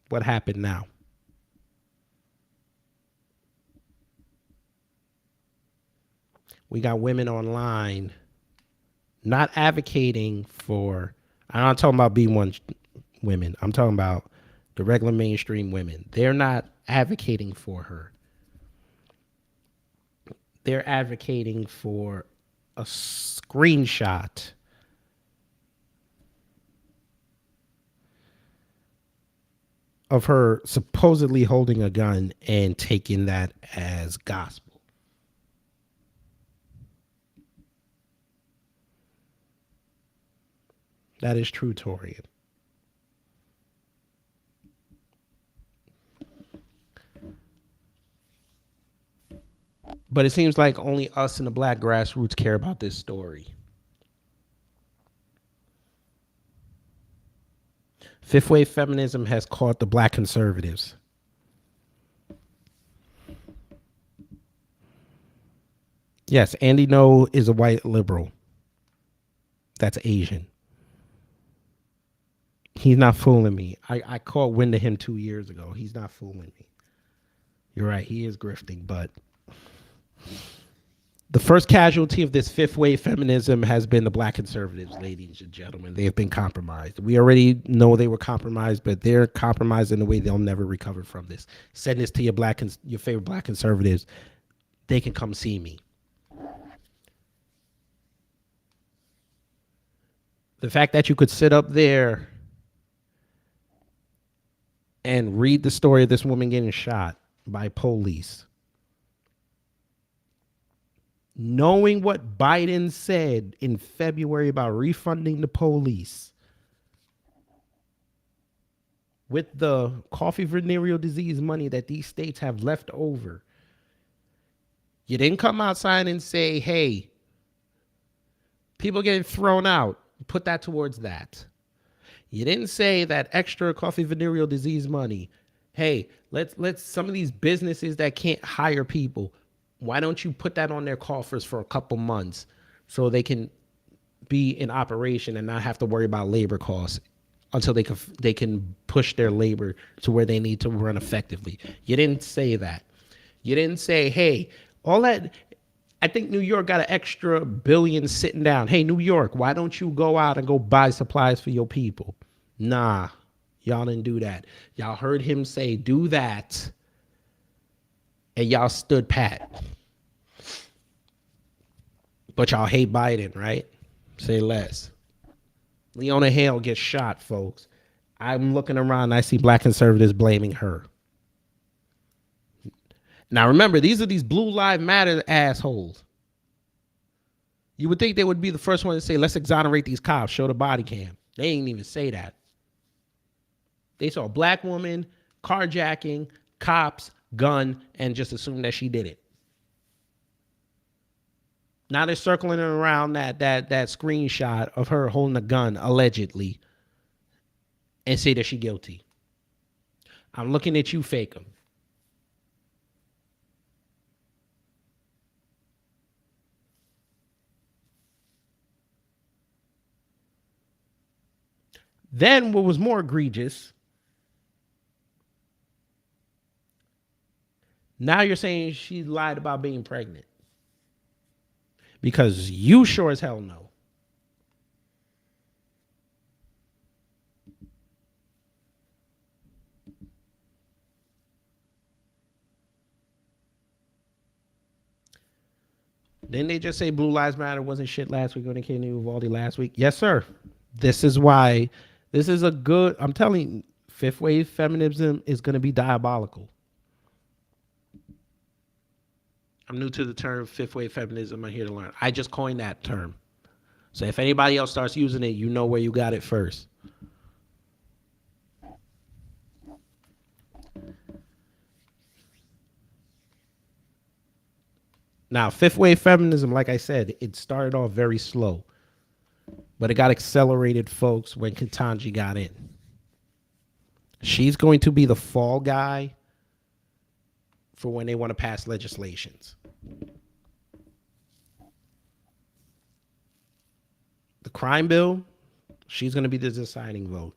What happened now? We got women online not advocating for, I'm not talking about B1 women. I'm talking about the regular mainstream women. They're not advocating for her. They're advocating for a screenshot of her supposedly holding a gun and taking that as gospel. That is true, Torian. But it seems like only us in the black grassroots care about this story. Fifth wave feminism has caught the black conservatives. Yes, Andy No is a white liberal. That's Asian. He's not fooling me. I caught wind of him 2 years ago. He's not fooling me. You're right. He is grifting, but the first casualty of this fifth wave feminism has been the black conservatives, ladies and gentlemen. They have been compromised. We already know they were compromised, but they're compromised in a way they'll never recover from this. Send this to your favorite black conservatives. They can come see me. The fact that you could sit up there and read the story of this woman getting shot by police, knowing what Biden said in February about refunding the police with the coffee venereal disease money that these states have left over. You didn't come outside and say, hey, people getting thrown out, put that towards that. You didn't say that extra coffee venereal disease money. Hey, let's some of these businesses that can't hire people, why don't you put that on their coffers for a couple months so they can be in operation and not have to worry about labor costs until they can push their labor to where they need to run effectively. You didn't say that. You didn't say, hey, all that. I think New York got an extra $1 billion sitting down. Hey, New York, why don't you go out and go buy supplies for your people? Nah, y'all didn't do that. Y'all heard him say, do that. And y'all stood pat. But y'all hate Biden, right? Say less. Leona Hale gets shot, folks. I'm looking around and I see black conservatives blaming her. Now remember, these are these Blue Lives Matter assholes. You would think they would be the first one to say, let's exonerate these cops, show the body cam. They ain't even say that. They saw a black woman, carjacking, cops, gun, and just assumed that she did it. Now they're circling around that screenshot of her holding a gun, allegedly, and say that she's guilty. I'm looking at you, fake 'em. Then what was more egregious, now you're saying she lied about being pregnant. Because you sure as hell know. Didn't they just say Blue Lives Matter wasn't shit last week when it came to Uvalde last week? Yes, sir. This is why, this is a good, I'm telling you, fifth wave feminism is going to be diabolical. I'm new to the term fifth wave feminism. I'm here to learn. I just coined that term. So if anybody else starts using it, you know where you got it first. Now, fifth wave feminism, like I said, it started off very slow, but it got accelerated, folks, when Ketanji got in. She's going to be the fall guy for when they want to pass legislations. The crime bill, she's going to be the deciding vote.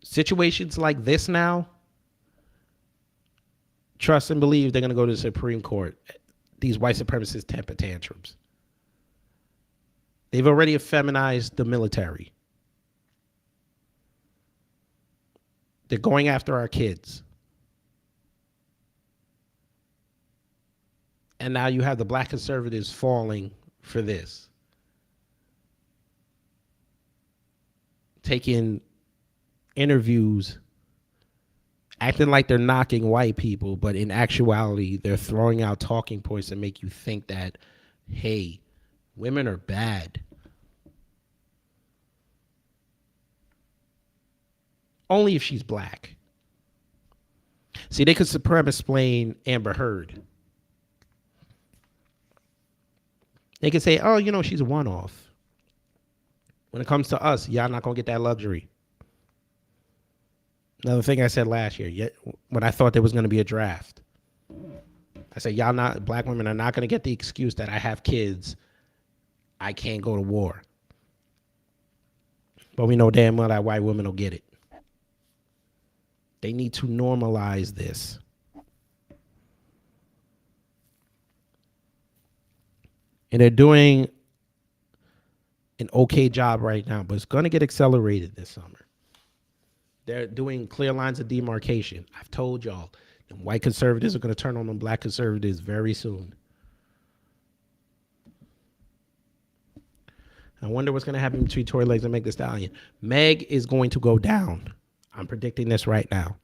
Situations like this now, trust and believe they're going to go to the Supreme Court. These white supremacist temper tantrums. They've already effeminized the military. They're going after our kids. And now you have the black conservatives falling for this. Taking interviews, acting like they're knocking white people, but in actuality, they're throwing out talking points that make you think that, hey, women are bad. Only if she's black. See, they could supremacisplain Amber Heard. They could say, oh, you know, she's a one-off. When it comes to us, y'all not going to get that luxury. Another thing I said last year, when I thought there was going to be a draft, I said, black women are not going to get the excuse that I have kids, I can't go to war. But we know damn well that white women will get it. They need to normalize this. And they're doing an okay job right now, but it's going to get accelerated this summer. They're doing clear lines of demarcation. I've told y'all, the white conservatives are going to turn on them black conservatives very soon. I wonder what's going to happen between Tory Lanez and Meg Thee Stallion. Meg is going to go down. I'm predicting this right now.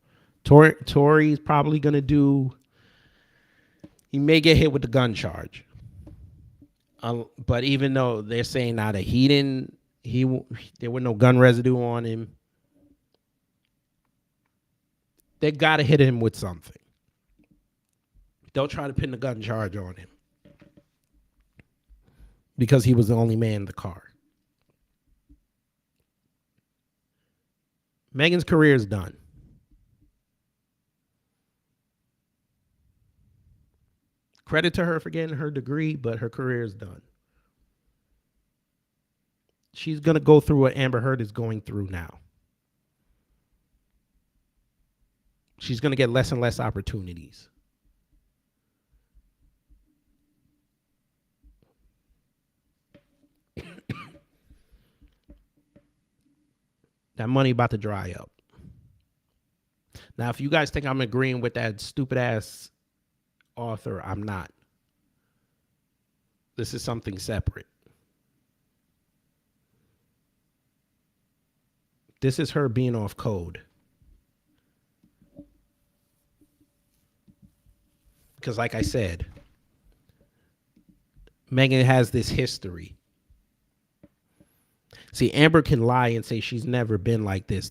Tory's probably going to he may get hit with the gun charge. But even though they're saying now that there were no gun residue on him, they got to hit him with something. Don't try to pin the gun charge on him because he was the only man in the car. Megan's career is done. Credit to her for getting her degree, but her career is done. She's going to go through what Amber Heard is going through now. She's going to get less and less opportunities. That money about to dry up. Now, if you guys think I'm agreeing with that stupid ass author, I'm not. This is something separate. This is her being off code. Because like I said, Megan has this history. See, Amber can lie and say she's never been like this.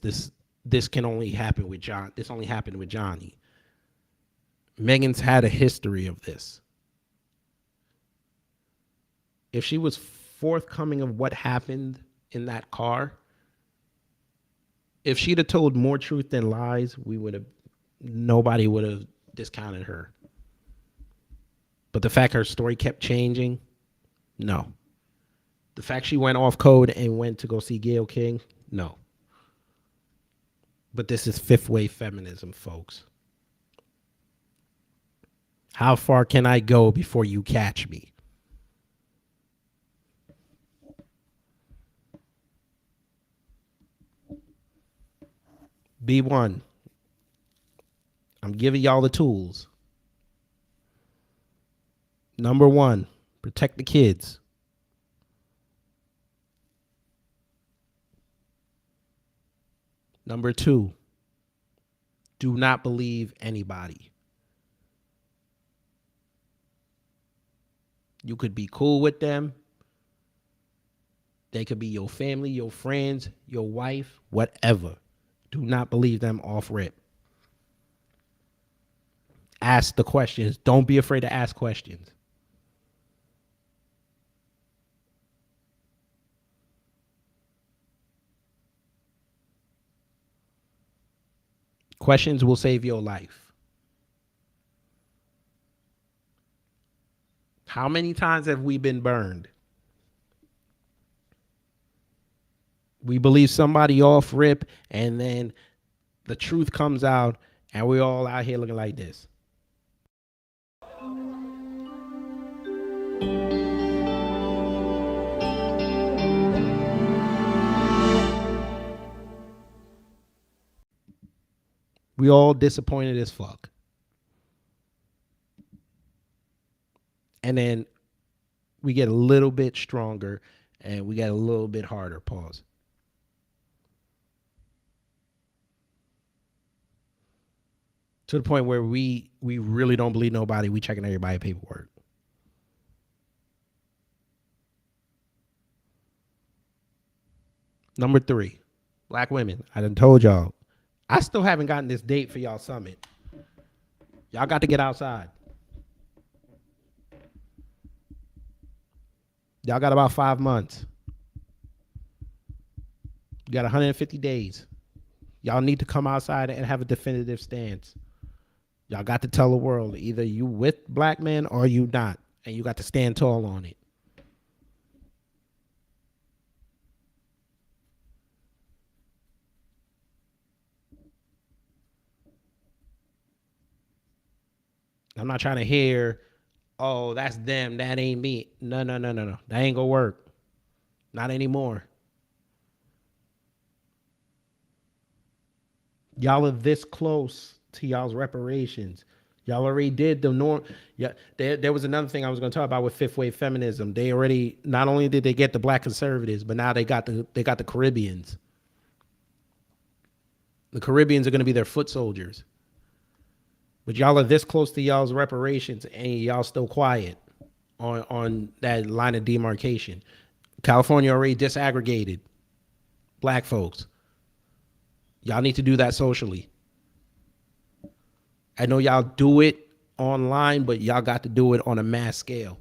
This can only happen with John. This only happened with Johhny. Megan's had a history of this. If she was forthcoming of what happened in that car, if she'd have told more truth than lies, nobody would have discounted her. But the fact her story kept changing, no. The fact she went off code and went to go see Gayle King, no. But this is fifth wave feminism, folks. How far can I go before you catch me? B1. I'm giving y'all the tools. Number 1, protect the kids. Number 2, do not believe anybody. You could be cool with them. They could be your family, your friends, your wife, whatever. Do not believe them off rip. Ask the questions. Don't be afraid to ask questions. Questions will save your life. How many times have we been burned? We believe somebody off rip, and then the truth comes out, and we're all out here looking like this. We all disappointed as fuck. And then we get a little bit stronger and we get a little bit harder. Pause. To the point where we really don't believe nobody. We checking everybody's paperwork. Number 3, black women. I done told y'all. I still haven't gotten this date for y'all summit. Y'all got to get outside. Y'all got about 5 months. You got 150 days. Y'all need to come outside and have a definitive stance. Y'all got to tell the world either you with black men or you not. And you got to stand tall on it. I'm not trying to hear, oh, that's them, that ain't me. No. That ain't gonna work. Not anymore. Y'all are this close to y'all's reparations. Y'all already did the norm. Yeah, there was another thing I was gonna talk about with fifth wave feminism. They already, not only did they get the black conservatives, but now they got the Caribbeans. The Caribbeans are gonna be their foot soldiers. But y'all are this close to y'all's reparations and y'all still quiet on that line of demarcation. California already disaggregated black folks. Y'all need to do that socially. I know y'all do it online, but y'all got to do it on a mass scale.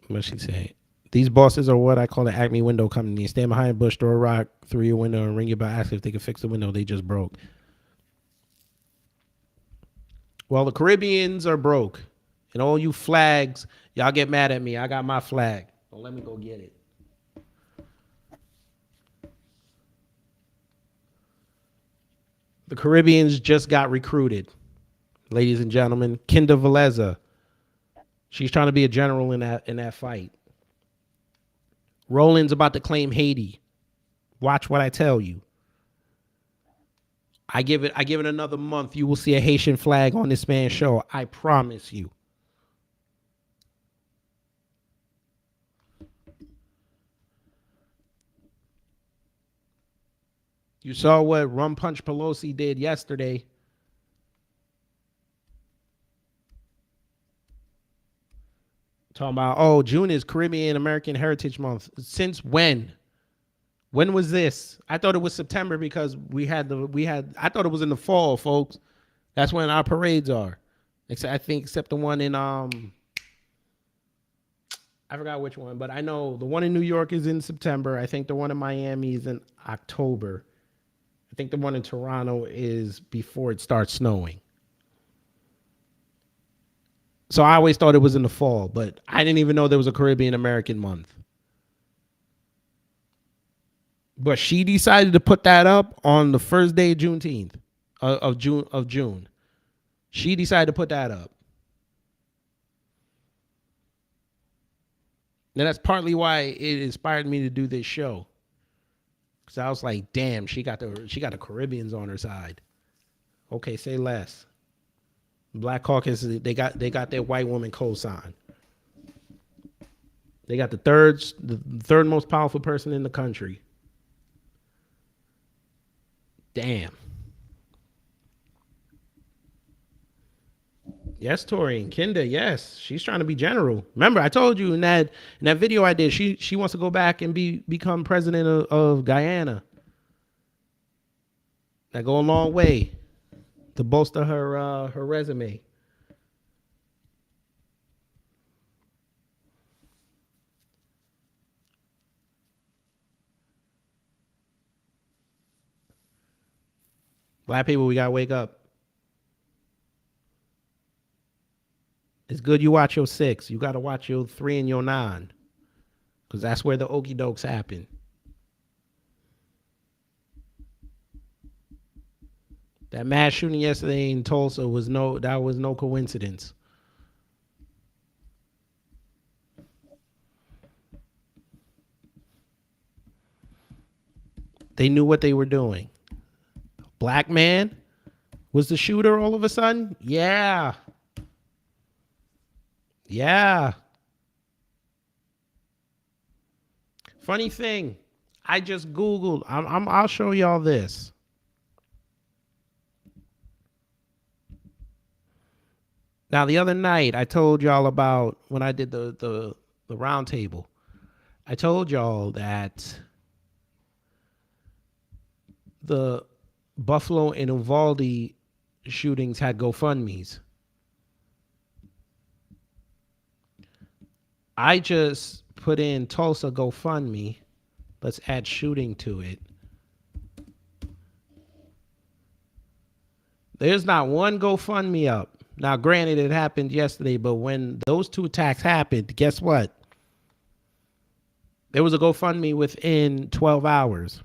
What she say? These bosses are what I call the Acme window company. Stand behind a bush, throw a rock through your window, and ring your bell. Ask if they can fix the window they just broke. Well, the Caribbeans are broke. And all you flags, y'all get mad at me. I got my flag. Well, let me go get it. The Caribbeans just got recruited. Ladies and gentlemen, Kinda Veleza. She's trying to be a general in that fight. Roland's about to claim Haiti. Watch what I tell you. I give it another month. You will see a Haitian flag on this man's show. I promise you. You saw what Rum Punch Pelosi did yesterday. Talking about, oh, June is Caribbean American Heritage Month. Since when? When was this? I thought it was September because I thought it was in the fall, folks. That's when our parades are. Except the one in I forgot which one, but I know the one in New York is in September. I think the one in Miami is in October. I think the one in Toronto is before it starts snowing. So I always thought it was in the fall, but I didn't even know there was a Caribbean American month. But she decided to put that up on the first day of Juneteenth, of June. She decided to put that up. And that's partly why it inspired me to do this show. Because I was like, damn, she got the Caribbeans on her side. Okay, say less. Black Caucus, they got their white woman cosign. They got the third most powerful person in the country. Damn. Yes, Tori and Kinda, yes. She's trying to be general. Remember, I told you in that video I did, she wants to go back and become president of Guyana. That go a long way to bolster her resume. Black people, we gotta wake up. It's good you watch your 6. You gotta watch your 3 and your 9. Because that's where the okie dokes happen. That mass shooting yesterday in Tulsa was no coincidence. They knew what they were doing. Black man was the shooter all of a sudden? Yeah. Yeah. Funny thing, I just Googled. I'll show y'all this. Now, the other night, I told y'all about when I did the round table. I told y'all that the Buffalo and Uvalde shootings had GoFundMes. I just put in Tulsa GoFundMe. Let's add shooting to it. There's not one GoFundMe up. Now, granted, it happened yesterday, but when those 2 attacks happened, guess what? There was a GoFundMe within 12 hours.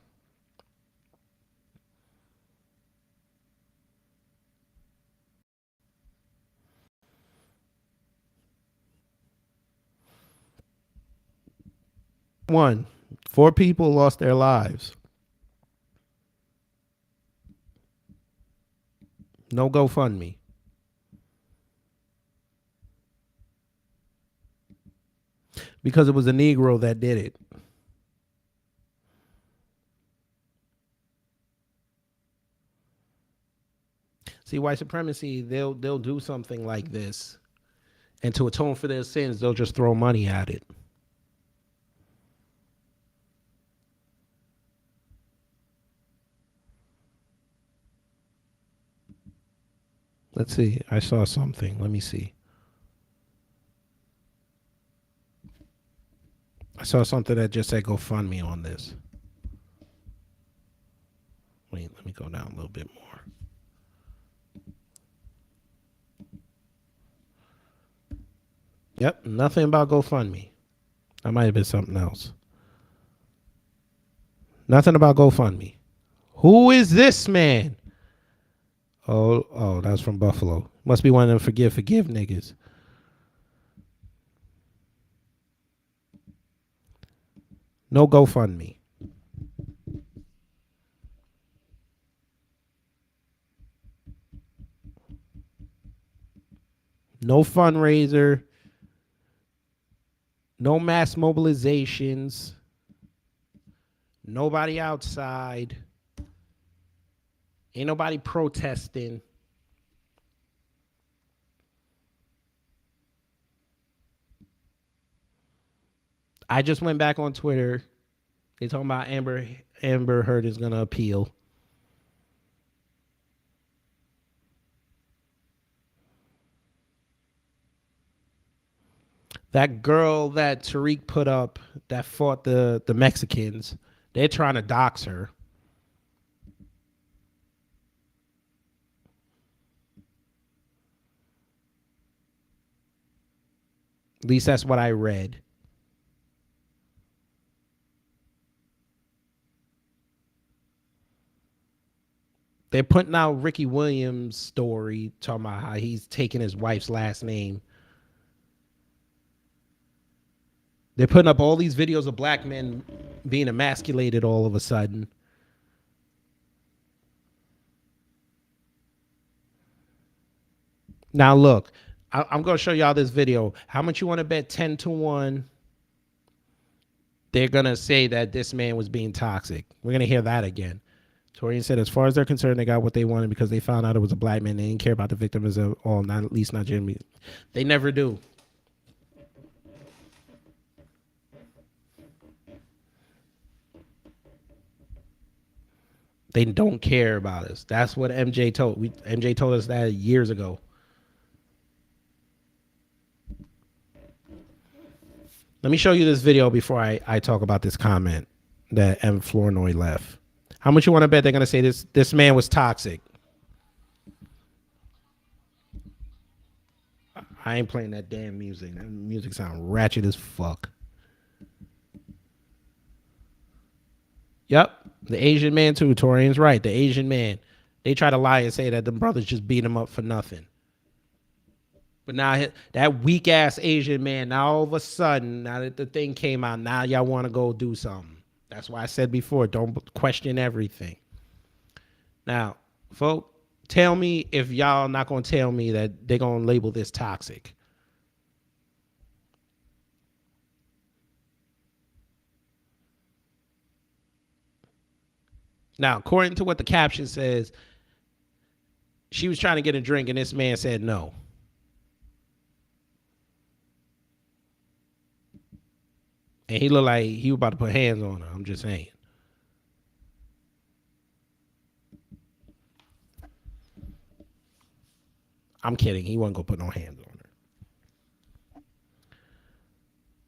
One, 4 people lost their lives. No GoFundMe. Because it was a Negro that did it. See, white supremacy, they'll do something like this, and to atone for their sins, they'll just throw money at it. Let's see. I saw something. Let me see. I saw something that just said GoFundMe on this. Wait, let me go down a little bit more. Yep, nothing about GoFundMe. That might have been something else. Nothing about GoFundMe. Who is this man? Oh, that's from Buffalo. Must be one of them forgive niggas. No GoFundMe. No fundraiser. No mass mobilizations. Nobody outside. Ain't nobody protesting. I just went back on Twitter. They talking about Amber Heard is gonna appeal. That girl that Tariq put up that fought the Mexicans, they're trying to dox her. At least that's what I read. They're putting out Ricky Williams' story, talking about how he's taking his wife's last name. They're putting up all these videos of black men being emasculated all of a sudden. Now look, I'm going to show y'all this video. How much you want to bet 10-1? They're going to say that this man was being toxic. We're going to hear that again. Torian said, as far as they're concerned, they got what they wanted because they found out it was a black man. They didn't care about the victims at all, not at least not Jimmy. They never do. They don't care about us. That's what MJ told. MJ told us that years ago. Let me show you this video before I talk about this comment that M. Flournoy left. How much you want to bet they're going to say this man was toxic? I ain't playing that damn music. That music sounds ratchet as fuck. Yep. The Asian man too. Torian's right. The Asian man. They try to lie and say that the brothers just beat him up for nothing. But now that weak ass Asian man, now all of a sudden, now that the thing came out, now y'all want to go do something. That's why I said before, don't question everything. Now, folks, tell me if y'all not going to tell me that they're going to label this toxic. Now, according to what the caption says, she was trying to get a drink and this man said no. And he looked like he was about to put hands on her. I'm just saying. I'm kidding. He wasn't going to put no hands on her.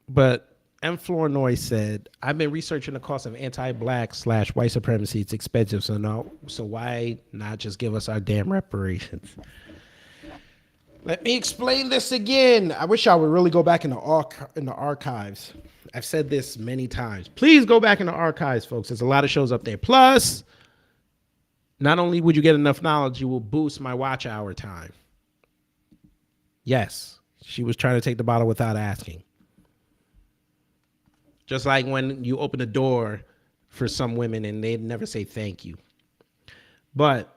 But M. Flournoy said, I've been researching the cost of anti-black/white supremacy. It's expensive. So why not just give us our damn reparations? Let me explain this again. I wish I would really go back in the archives. I've said this many times. Please go back in the archives, folks. There's a lot of shows up there. Plus, not only would you get enough knowledge, you will boost my watch hour time. Yes, she was trying to take the bottle without asking. Just like when you open the door for some women and they never say thank you. But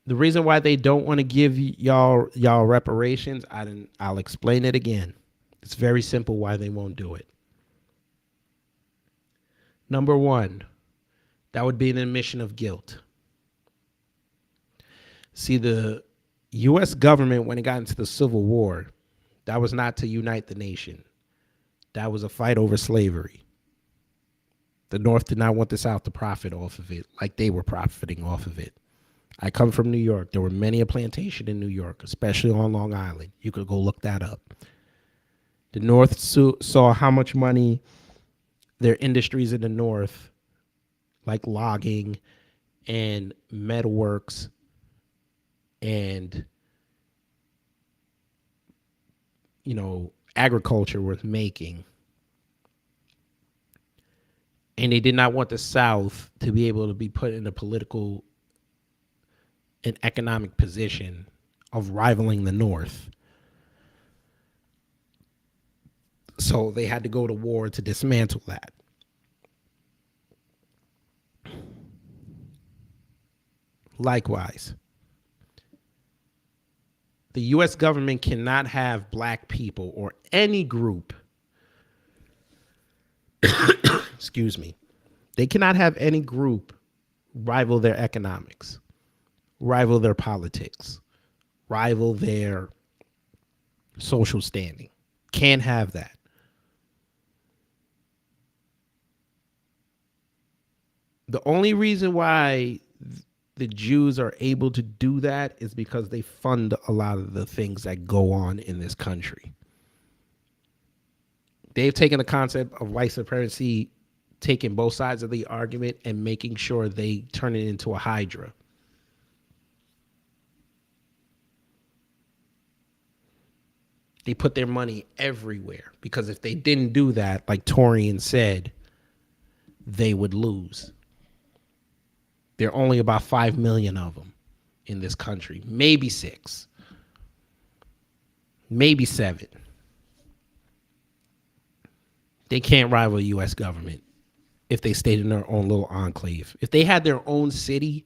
the reason why they don't want to give y'all reparations, I'll explain it again. It's very simple why they won't do it. Number one, that would be an admission of guilt. See, the U.S. government, when it got into the Civil War, that was not to unite the nation. That was a fight over slavery. The North did not want the South to profit off of it like they were profiting off of it. I come from New York. There were many a plantation in New York, especially on Long Island. You could go look that up. The North saw how much money their industries in the North, like logging and metalworks and, agriculture, was making. And they did not want the South to be able to be put in a political and economic position of rivaling the North. So they had to go to war to dismantle that. Likewise, the U.S. government cannot have black people or any group, excuse me, they cannot have any group rival their economics, rival their politics, rival their social standing. Can't have that. The only reason why the Jews are able to do that is because they fund a lot of the things that go on in this country. They've taken the concept of white supremacy, taking both sides of the argument and making sure they turn it into a hydra. They put their money everywhere because if they didn't do that, like Torian said, they would lose. There are only about 5 million of them in this country, maybe 6, maybe 7. They can't rival the U.S. government if they stayed in their own little enclave. If they had their own city,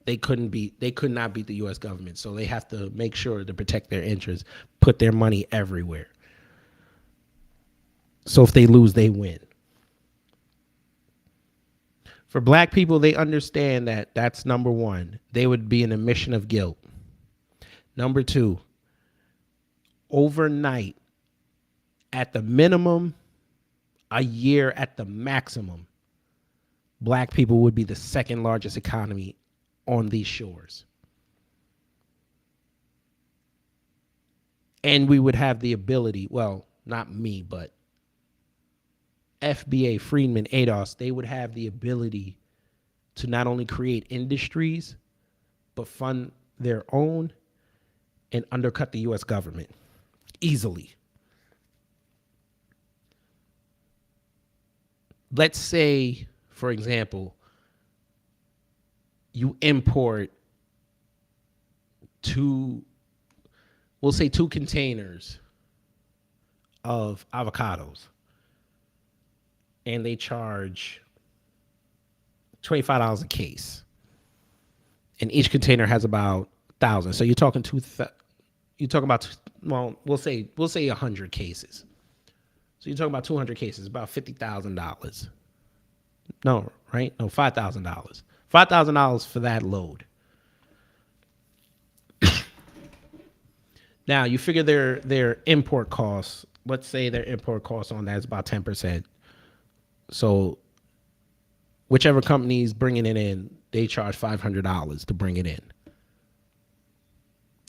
they could not beat the U.S. government. So they have to make sure to protect their interests, put their money everywhere. So if they lose, they win. For black people, they understand that that's number one. They would be an admission of guilt. Number two, overnight, at the minimum, a year at the maximum, black people would be the second largest economy on these shores. And we would have the ability, well, not me, but FBA, Friedman, ADOS, they would have the ability to not only create industries, but fund their own and undercut the U.S. government easily. Let's say, for example, you import two containers of avocados, and they charge $25 a case, and each container has about 1,000. So you're talking we'll say 100 cases. So you're talking about 200 cases, about $50,000. No, right? No, $5,000. $5,000 for that load. Now you figure their import costs. Let's say their import costs on that is about 10%. So whichever company's bringing it in, they charge $500 to bring it in.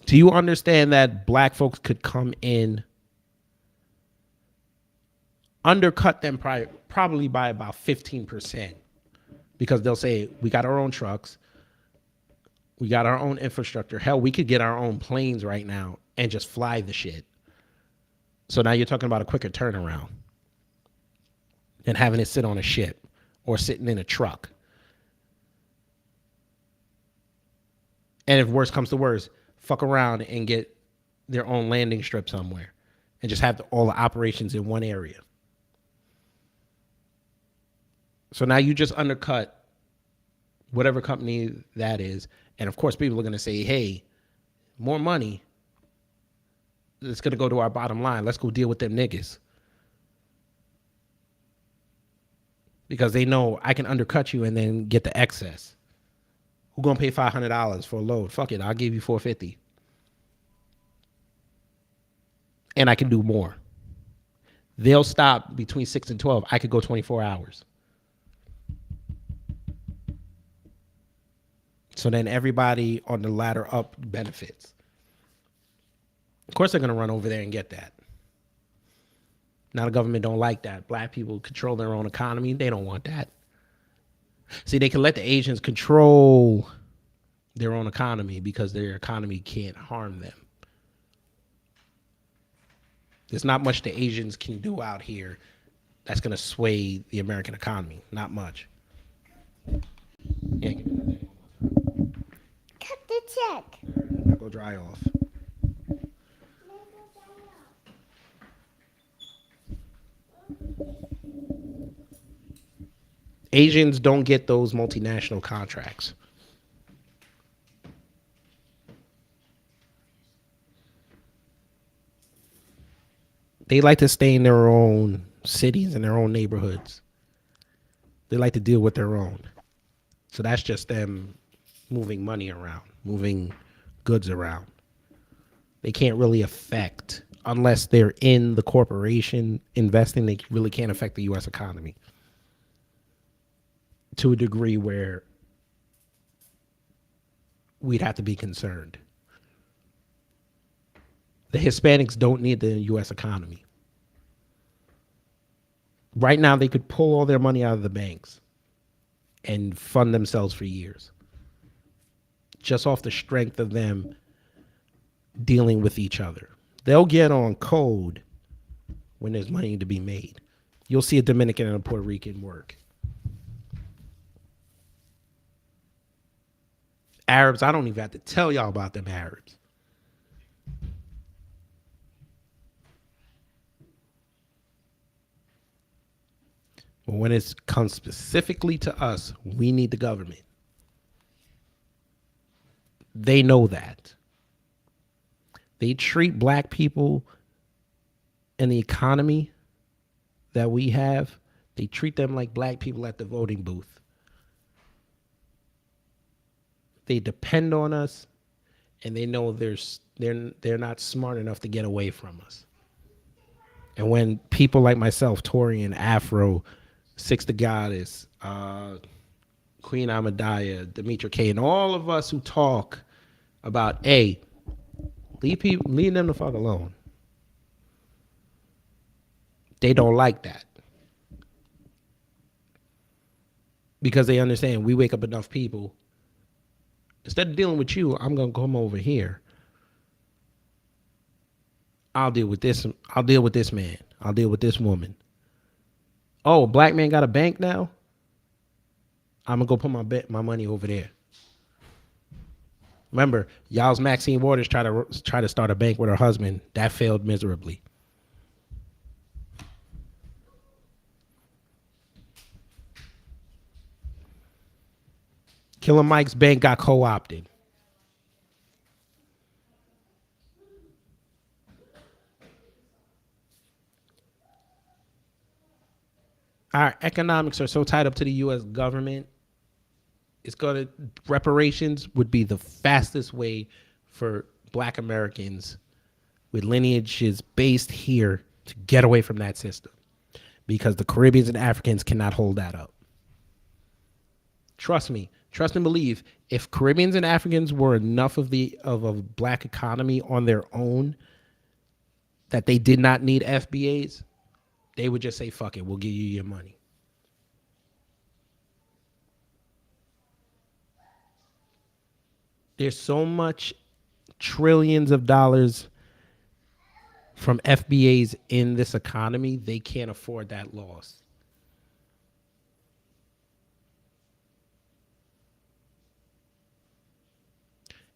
Do you understand that black folks could come in, undercut them probably by about 15%, because they'll say, we got our own trucks, we got our own infrastructure. Hell, we could get our own planes right now and just fly the shit. So now you're talking about a quicker turnaround than having it sit on a ship or sitting in a truck. And if worse comes to worse, fuck around and get their own landing strip somewhere and just have all the operations in one area. So now you just undercut whatever company that is. And of course, people are going to say, hey, more money. It's going to go to our bottom line. Let's go deal with them niggas. Because they know I can undercut you and then get the excess. Who going to pay $500 for a load? Fuck it, I'll give you $450. And I can do more. They'll stop between 6 and 12. I could go 24 hours. So then everybody on the ladder up benefits. Of course they're going to run over there and get that. Now the government don't like that. Black people control their own economy. They don't want that. See, they can let the Asians control their own economy because their economy can't harm them. There's not much the Asians can do out here that's going to sway the American economy. Not much. Yeah, give me that. Cut the check. I'll go dry off. Asians don't get those multinational contracts. They like to stay in their own cities and their own neighborhoods. They like to deal with their own. So that's just them moving money around, moving goods around. They can't really affect, unless they're in the corporation investing, they really can't affect the U.S. economy. to a degree where we'd have to be concerned. The Hispanics don't need the U.S. economy. Right now, they could pull all their money out of the banks and fund themselves for years, just off the strength of them dealing with each other. They'll get on code when there's money to be made. You'll see a Dominican and a Puerto Rican work. Arabs, I don't even have to tell y'all about them Arabs. But when it comes specifically to us, we need the government. They know that. They treat black people and the economy that we have, they treat them like black people at the voting booth. They depend on us, and they know they're not smart enough to get away from us. And when people like myself, Torian, Afro, Six the Goddess, Queen Amadaya, Demetra K, and all of us who talk about, hey, leave them the fuck alone. They don't like that. Because they understand we wake up enough people. Instead of dealing with you, I'm going to come over here. I'll deal with this. I'll deal with this man. I'll deal with this woman. Oh, a black man got a bank now? I'm going to go put my money over there. Remember, y'all's Maxine Waters tried to start a bank with her husband. That failed miserably. Killer Mike's bank got co-opted. Our economics are so tied up to the U.S. government. Reparations would be the fastest way for black Americans with lineages based here to get away from that system, because the Caribbeans and Africans cannot hold that up. Trust me. Trust and believe, if Caribbeans and Africans were enough of a black economy on their own that they did not need FBAs, they would just say, fuck it, we'll give you your money. There's so much trillions of dollars from FBAs in this economy, they can't afford that loss.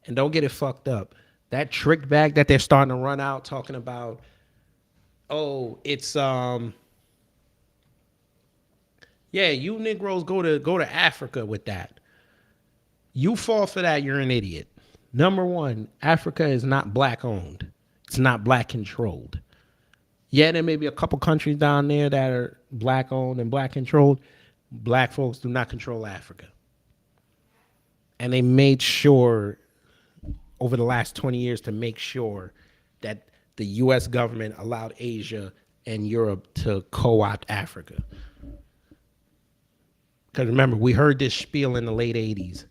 And don't get it fucked up. That trick bag that they're starting to run out talking about, oh, it's yeah, you Negroes go to Africa with that. You fall for that, you're an idiot. Number one, Africa is not black owned. It's not black controlled. Yeah, there may be a couple countries down there that are black owned and black controlled. Black folks do not control Africa. And they made sure over the last 20 years to make sure that the U.S. government allowed Asia and Europe to co-opt Africa. Because remember, we heard this spiel in the late 80s.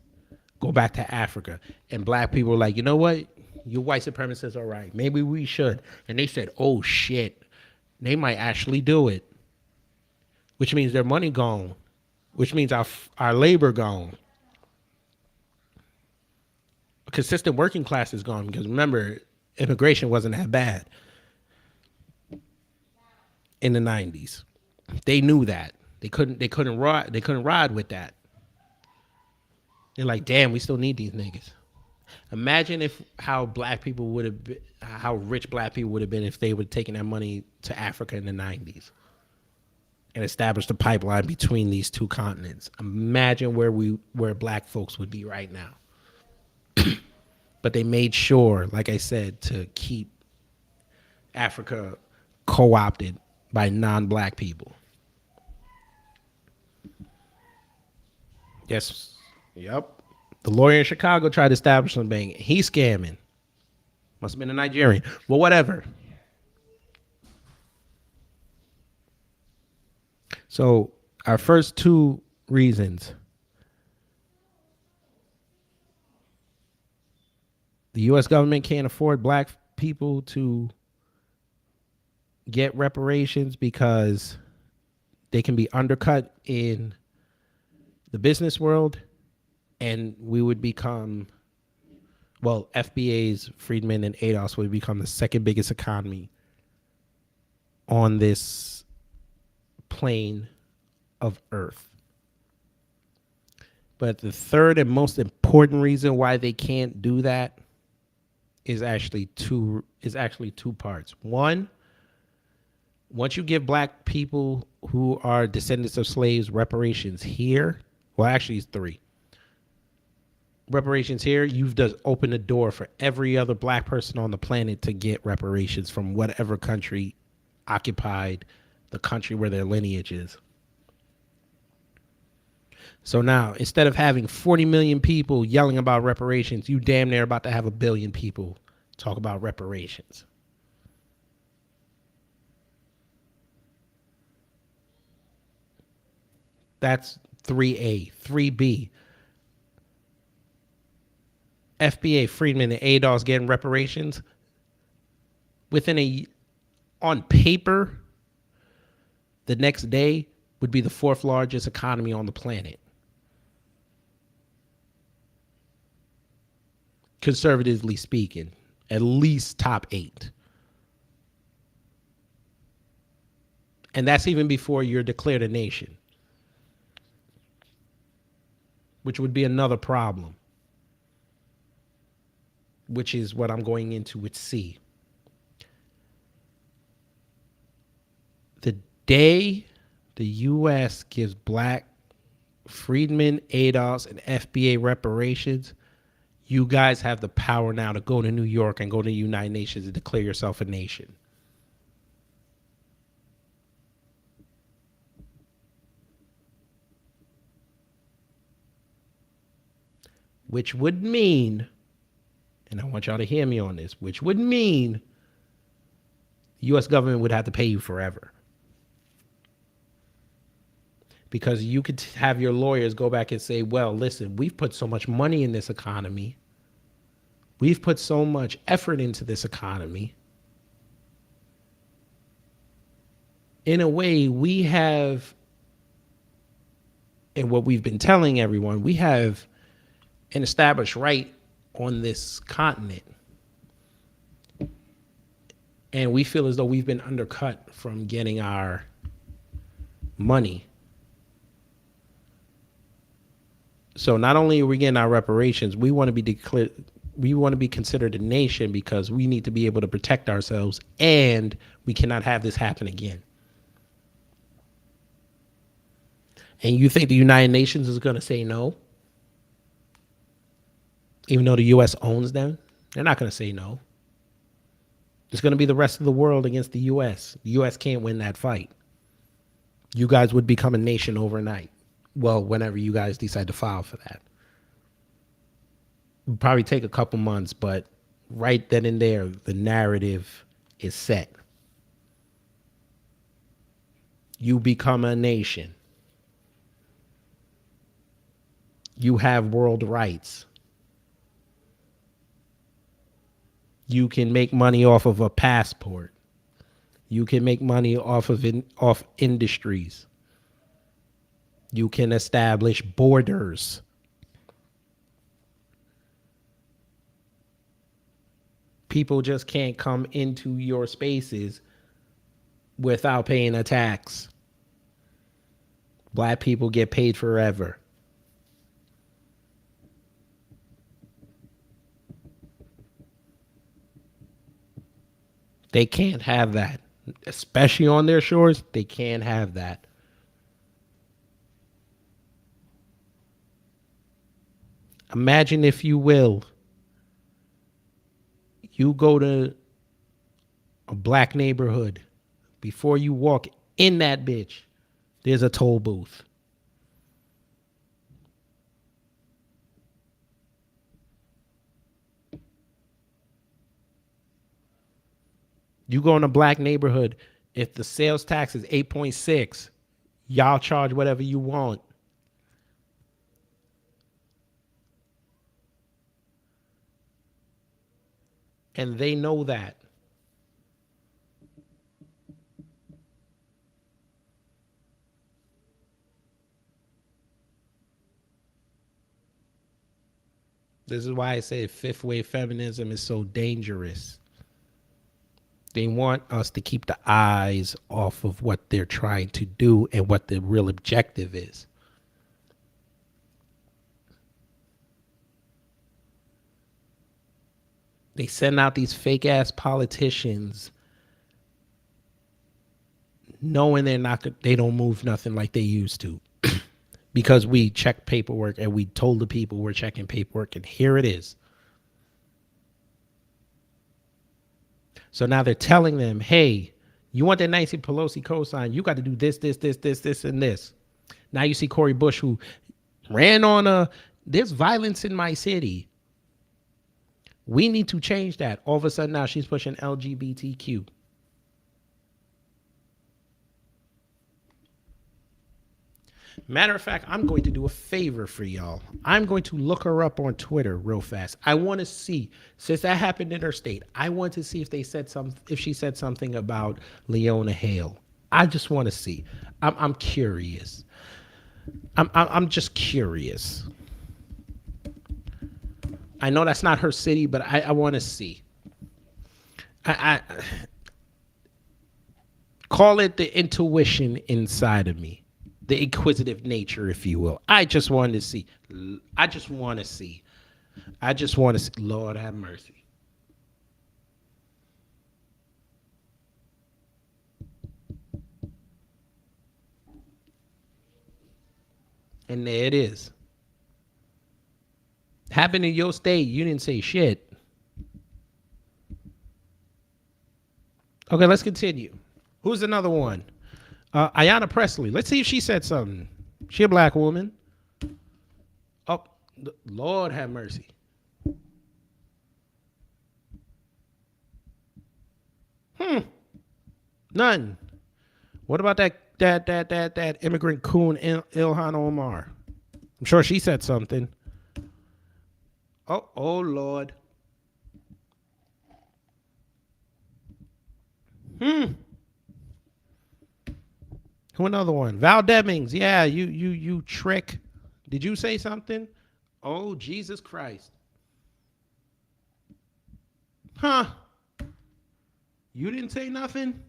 Go back to Africa. And black people were like, you know what? You white supremacists are right. Maybe we should. And they said, oh, shit. They might actually do it. Which means their money gone. Which means our labor gone. A consistent working class is gone, because remember, immigration wasn't that bad in the 90s. They knew that. They couldn't ride with that. They're like, damn, we still need these niggas. Imagine how rich black people would have been if they would have taken that money to Africa in the 90s and established a pipeline between these two continents. Imagine where black folks would be right now. But they made sure, like I said, to keep Africa co-opted by non-black people. Yes. Yep. The lawyer in Chicago tried to establish a bank. He's scamming. Must have been a Nigerian. Well, whatever. So our first two reasons. The U.S. government can't afford black people to get reparations because they can be undercut in the business world, and we would become, well, FBA's Friedman and ADOS would become the second biggest economy on this plane of Earth. But the third and most important reason why they can't do that is actually two parts. One, once you give black people who are descendants of slaves reparations here, well, actually it's three. Reparations here, you've just opened the door for every other black person on the planet to get reparations from whatever country occupied the country where their lineage is. So now, instead of having 40 million people yelling about reparations, you damn near about to have 1 billion people talk about reparations. That's 3A. 3B. FBA, Friedman, and ADOS getting reparations on paper, the next day would be the 4th largest economy on the planet. Conservatively speaking, at least top 8. And that's even before you're declared a nation, which would be another problem, which is what I'm going into with C. The day the U.S. gives black Friedman, ADOS, and FBA reparations, you guys have the power now to go to New York and go to the United Nations and declare yourself a nation. Which would mean, and I want y'all to hear me on this, which would mean the U.S. government would have to pay you forever. Because you could have your lawyers go back and say, well, listen, we've put so much money in this economy. We've put so much effort into this economy. In a way, we have, and what we've been telling everyone, we have an established right on this continent. And we feel as though we've been undercut from getting our money. So not only are we getting our reparations, we want to be considered a nation because we need to be able to protect ourselves, and we cannot have this happen again. And you think the United Nations is going to say no? Even though the U.S. owns them? They're not going to say no. It's going to be the rest of the world against the U.S. The U.S. can't win that fight. You guys would become a nation overnight. Well, whenever you guys decide to file for that. It'll probably take a couple months, but right then and there, the narrative is set. You become a nation. You have world rights. You can make money off of a passport. You can make money off industries. You can establish borders. People just can't come into your spaces without paying a tax. Black people get paid forever. They can't have that. Especially on their shores, they can't have that. Imagine, if you will, you go to a black neighborhood. Before you walk in that bitch, there's a toll booth. You go in a black neighborhood, if the sales tax is 8.6, y'all charge whatever you want. And they know that. This is why I say fifth wave feminism is so dangerous. They want us to keep the eyes off of what they're trying to do and what the real objective is. They send out these fake ass politicians knowing they don't move nothing like they used to. Because we checked paperwork and we told the people we're checking paperwork, and here it is. So now they're telling them, hey, you want that Nancy Pelosi cosign, you got to do this, and this. Now you see Cori Bush, who ran on there's violence in my city. We need to change that. All of a sudden now she's pushing LGBTQ. Matter of fact, I'm going to do a favor for y'all. I'm going to look her up on Twitter real fast. I want to see, since that happened in her state, I want to see if she said something about Leona Hale. I just want to see. I'm curious. I'm just curious. I know that's not her city, but I want to see. I call it the intuition inside of me. The inquisitive nature, if you will. I just want to see. Lord have mercy. And there it is. Happened in your state. You didn't say shit. Okay, let's continue. Who's another one? Ayanna Presley. Let's see if she said something. She a black woman. Oh, Lord have mercy. None. What about that immigrant coon Ilhan Omar? I'm sure she said something. Oh Lord. Who another one? Val Demings. Yeah, you trick. Did you say something? Oh, Jesus Christ. Huh? You didn't say nothing?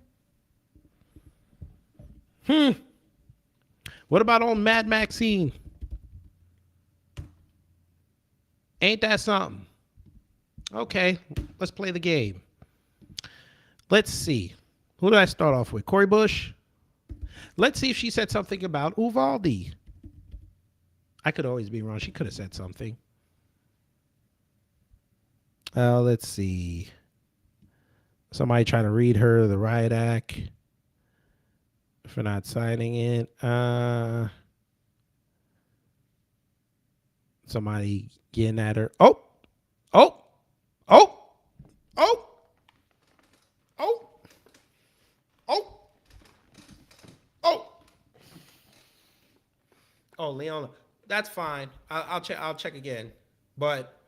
What about old Mad Maxine? Ain't that something? Okay, let's play the game. Let's see. Who did I start off with? Cori Bush? Let's see if she said something about Uvalde. I could always be wrong. She could have said something. Let's see. Somebody trying to read her the riot act for not signing it. Somebody getting at her. Oh. Oh, Leona, that's fine. I'll check again. But,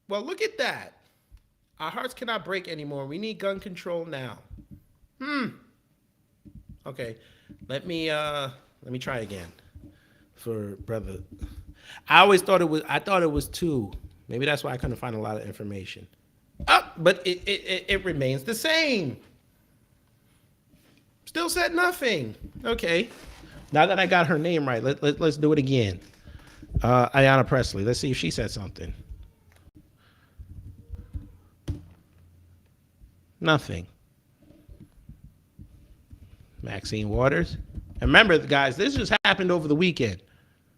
well, look at that. Our hearts cannot break anymore. We need gun control now. Okay, let me try again for brother. I thought it was 2. Maybe that's why I couldn't find a lot of information. But it remains the same. Still said nothing. Okay. Now that I got her name right, let's do it again. Ayanna Presley. Let's see if she said something. Nothing. Maxine Waters. And remember, guys, this just happened over the weekend.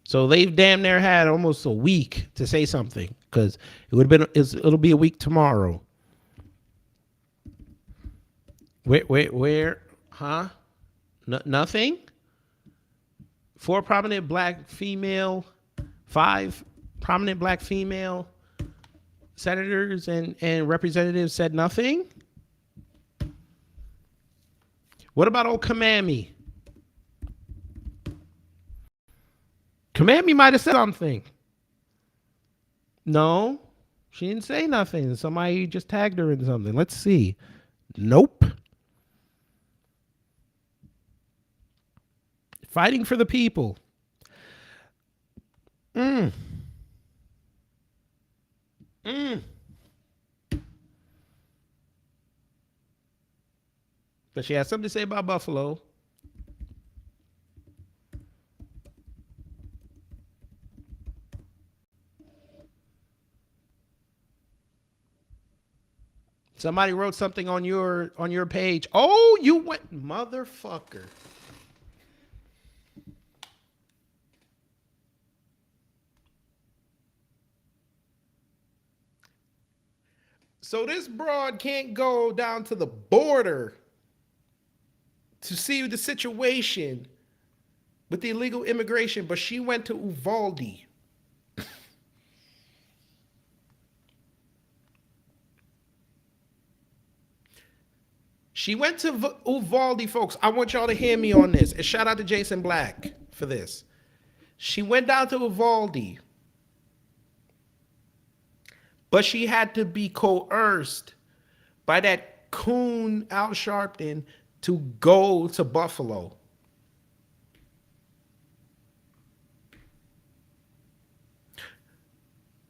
So they've damn near had almost a week to say something, because it'll be a week tomorrow. Where? Huh? Nothing? 5 prominent black female senators and representatives said nothing? What about old Kamami? Kamami might have said something. No. She didn't say nothing. Somebody just tagged her in something. Let's see. Nope. Fighting for the people. But she has something to say about Buffalo. Somebody wrote something on your page. Oh, you went, motherfucker. So this broad can't go down to the border to see the situation with the illegal immigration, but she went to Uvalde. She went to Uvalde, folks. I want y'all to hear me on this. And shout out to Jason Black for this. She went down to Uvalde, but she had to be coerced by that coon Al Sharpton to go to Buffalo.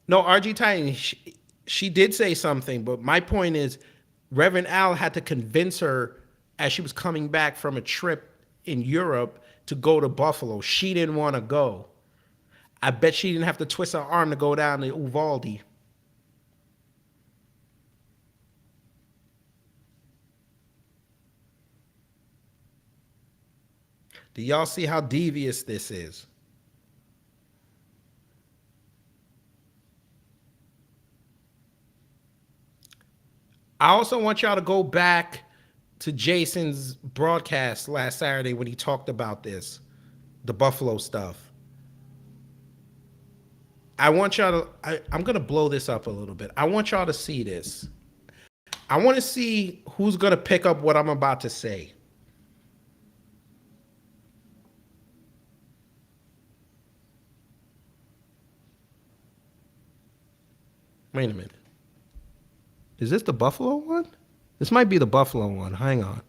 No, RG Titan, she did say something, but my point is Reverend Al had to convince her as she was coming back from a trip in Europe to go to Buffalo. She didn't want to go. I bet she didn't have to twist her arm to go down to Uvalde. Do y'all see how devious this is? I also want y'all to go back to Jason's broadcast last Saturday when he talked about this, the Buffalo stuff. I want y'all to, I'm going to blow this up a little bit. I want y'all to see this. I want to see who's going to pick up what I'm about to say. Wait a minute. Is this the Buffalo one? This might be the Buffalo one. Hang on.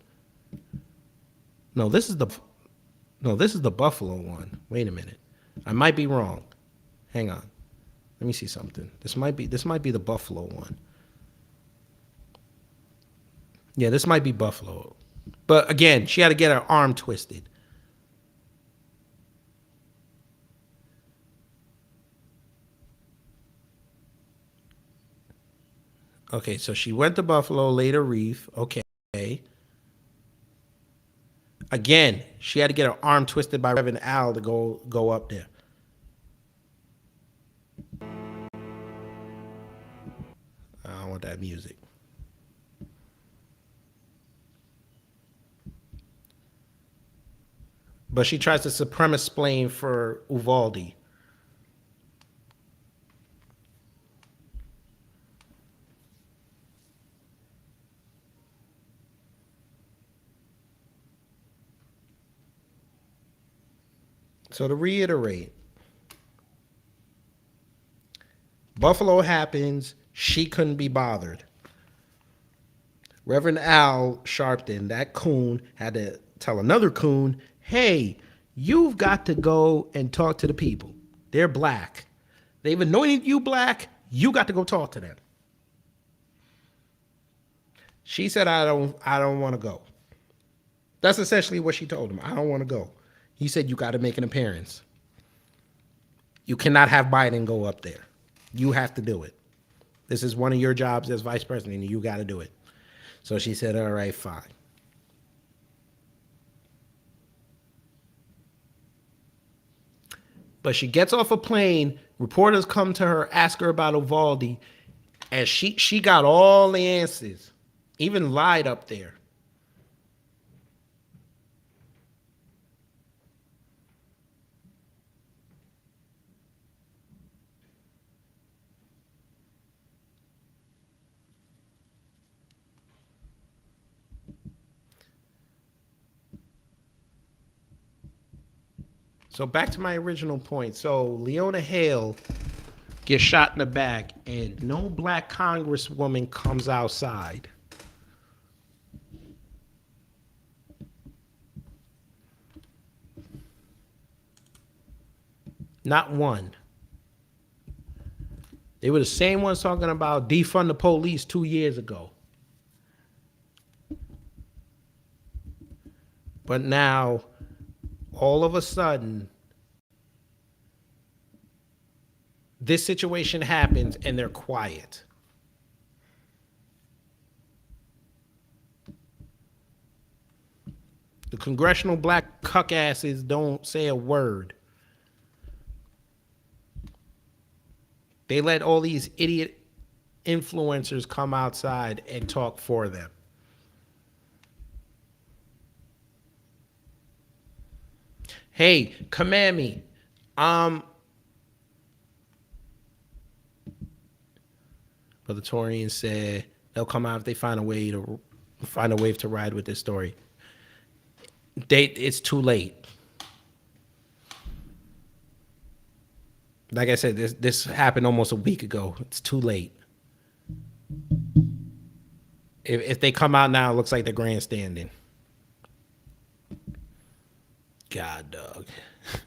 No, this is the Buffalo one. Wait a minute. I might be wrong. Hang on. Let me see something. This might be the Buffalo one. Yeah, this might be Buffalo. But again, she had to get her arm twisted. Okay, so she went to Buffalo, laid a wreath. Okay. Again, she had to get her arm twisted by Reverend Al to go up there. I don't want that music. But she tries to supremacisplain for Uvalde. So to reiterate, Buffalo happens, she couldn't be bothered. Reverend Al Sharpton, that coon, had to tell another coon, hey, you've got to go and talk to the people. They're black. They've anointed you black. You got to go talk to them. She said, I don't want to go. That's essentially what she told him. I don't want to go. He said, you got to make an appearance. You cannot have Biden go up there. You have to do it. This is one of your jobs as vice president, and you got to do it. So she said, all right, fine. But she gets off a plane. Reporters come to her, ask her about Uvalde, and she got all the answers, even lied up there. So back to my original point. So Leona Hale gets shot in the back, and no black congresswoman comes outside. Not one. They were the same ones talking about defund the police 2 years ago. But now, all of a sudden, this situation happens and they're quiet. The congressional black cuck asses don't say a word. They let all these idiot influencers come outside and talk for them. Hey, Kamami, Brother Torian said they'll come out if they find a wave to ride with this story. It's too late. Like I said, this happened almost a week ago. It's too late. If they come out now, it looks like they're grandstanding. God, dog.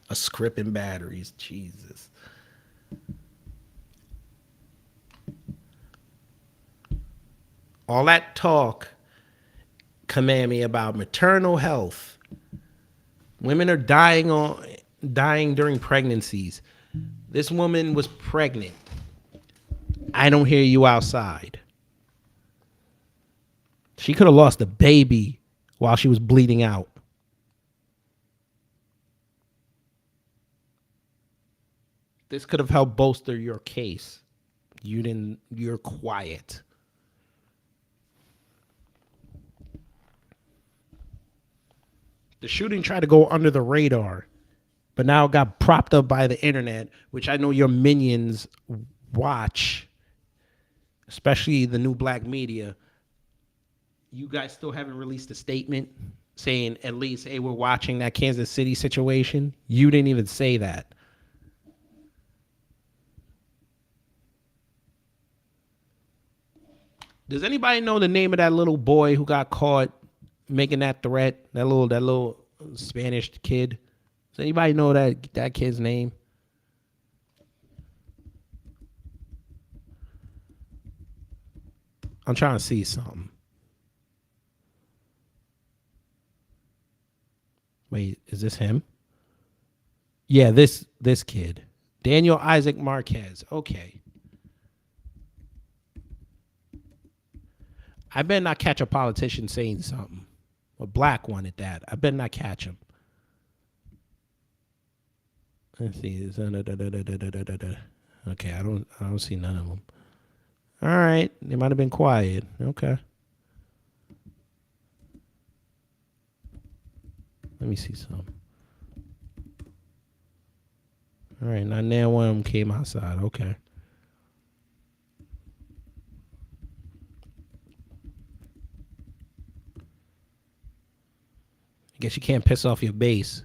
A script and batteries. Jesus. All that talk, Kamami, about maternal health. Women are dying during pregnancies. This woman was pregnant. I don't hear you outside. She could have lost a baby while she was bleeding out. This could have helped bolster your case. You're quiet. The shooting tried to go under the radar, but now it got propped up by the internet, which I know your minions watch, especially the new black media. You guys still haven't released a statement saying at least, hey, we're watching that Kansas City situation. You didn't even say that. Does anybody know the name of that little boy who got caught making that threat? That little Spanish kid. Does anybody know that kid's name? I'm trying to see something. Wait, is this him? Yeah, this kid. Daniel Isaac Marquez. Okay. I better not catch a politician saying something. A black one at that. I better not catch him. Let's see. Okay, I don't see none of them. All right, they might have been quiet. Okay. Let me see some. All right, now one of them came outside. Okay. I guess you can't piss off your base.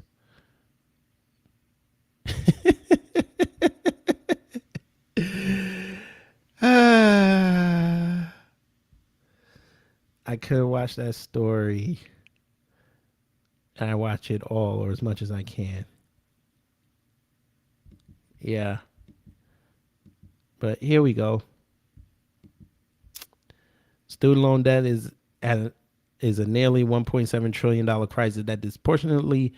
I could watch that story. And I watch it all or as much as I can. Yeah. But here we go. Student loan debt is a nearly $1.7 trillion crisis that disproportionately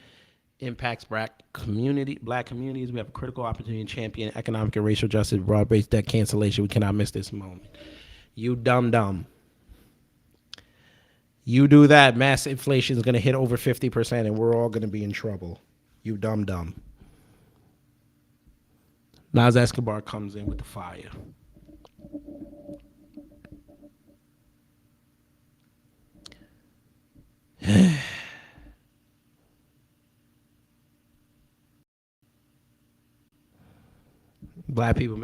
impacts black communities. We have a critical opportunity to champion economic and racial justice, broad-based debt cancellation. We cannot miss this moment. You dumb. You do that, mass inflation is going to hit over 50%, and we're all going to be in trouble. You dumb. Nas Escobar comes in with the fire. Black people,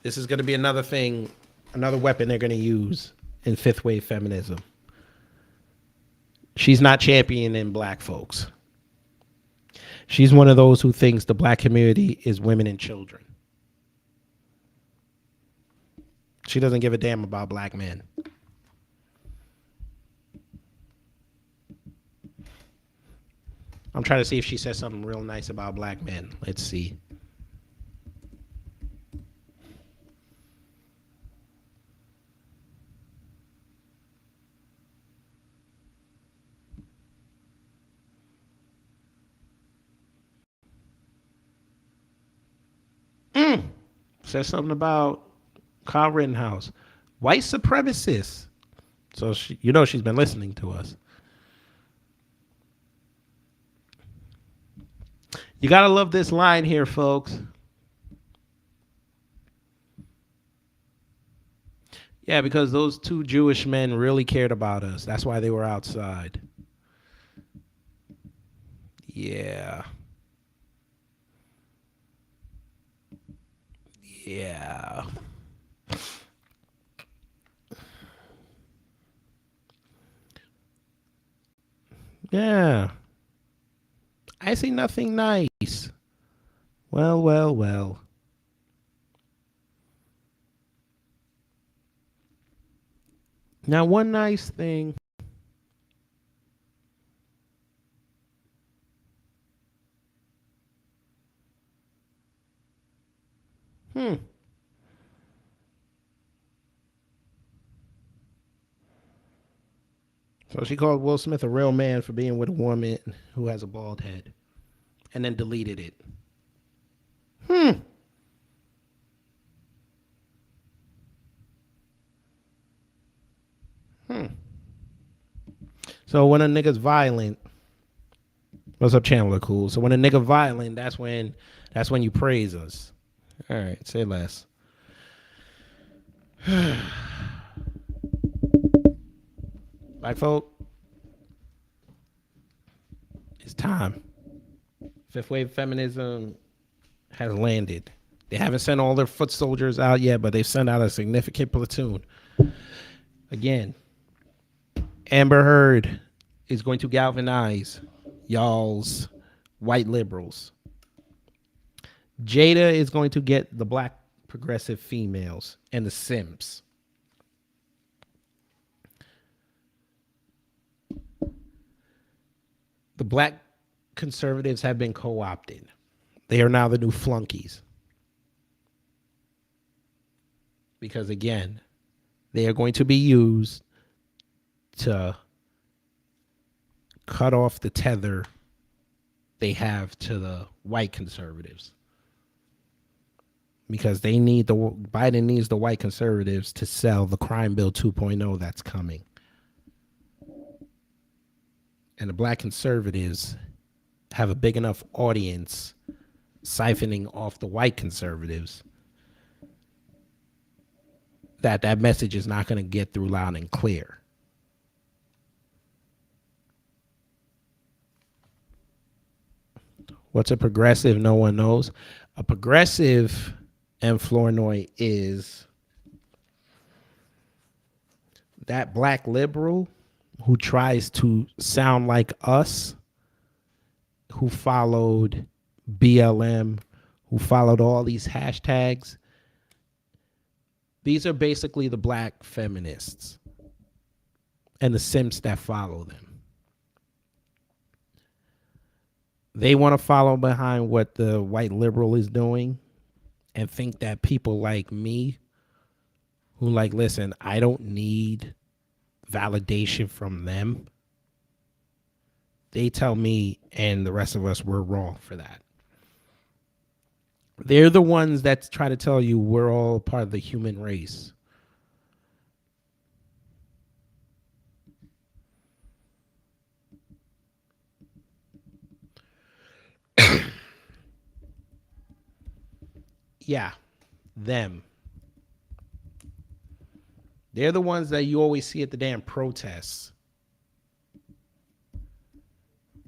this is going to be another thing, another weapon they're going to use in fifth wave feminism. She's not championing black folks. She's one of those who thinks the black community is women and children. She doesn't give a damn about black men. I'm trying to see if she says something real nice about black men. Let's see. Says something about Kyle Rittenhouse. White supremacists. So she, you know she's been listening to us. You gotta love this line here, folks. Yeah, because those two Jewish men really cared about us. That's why they were outside. Yeah. Yeah. Yeah. I see nothing nice. Well, well, well. Now, one nice thing. So she called Will Smith a real man for being with a woman who has a bald head. And then deleted it. So when a nigga's violent, what's up, Chandler? Cool. So when a nigga violent, that's when you praise us. All right, say less. Black folk, it's time. Fifth wave feminism has landed. They haven't sent all their foot soldiers out yet, but they've sent out a significant platoon. Again, Amber Heard is going to galvanize y'all's white liberals. Jada is going to get the black progressive females and the simps. The black conservatives have been co-opted. They are now the new flunkies. Because again, they are going to be used to cut off the tether they have to the white conservatives. Because Biden needs the white conservatives to sell the crime bill 2.0 that's coming. And the black conservatives have a big enough audience siphoning off the white conservatives that message is not going to get through loud and clear. What's a progressive? No one knows. A progressive, M. Flournoy, is that black liberal who tries to sound like us, who followed BLM, who followed all these hashtags. These are basically the black feminists and the simps that follow them. They want to follow behind what the white liberal is doing and think that people like me who listen, I don't need validation from them. They tell me and the rest of us we're wrong for that. They're the ones that try to tell you we're all part of the human race. Yeah, them. They're the ones that you always see at the damn protests.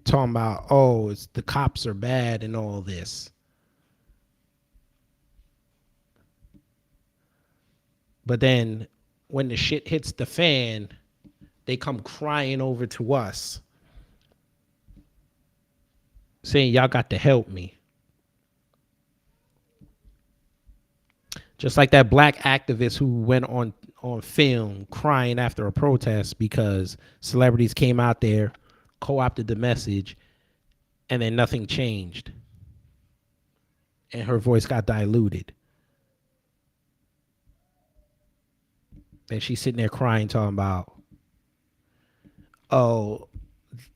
Talking about, oh, it's the cops are bad and all this. But then when the shit hits the fan, they come crying over to us saying y'all got to help me. Just like that black activist who went on film crying after a protest because celebrities came out there, co-opted the message, and then nothing changed. And her voice got diluted. And she's sitting there crying, talking about, oh,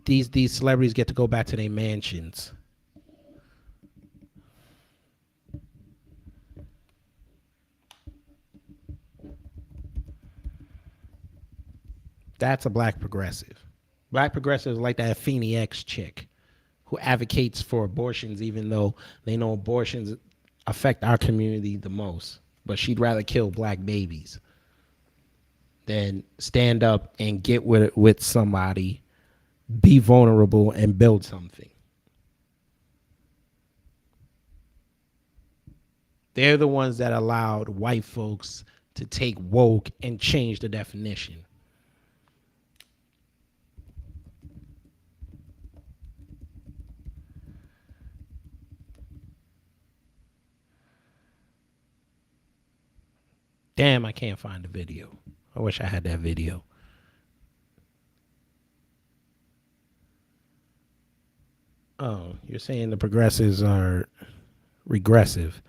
these celebrities get to go back to their mansions. That's a black progressive. Black progressives like that Feeney X chick who advocates for abortions even though they know abortions affect our community the most. But she'd rather kill black babies than stand up and get with somebody, be vulnerable, and build something. They're the ones that allowed white folks to take woke and change the definition. Damn, I can't find the video. I wish I had that video. Oh, you're saying the progressives are regressive.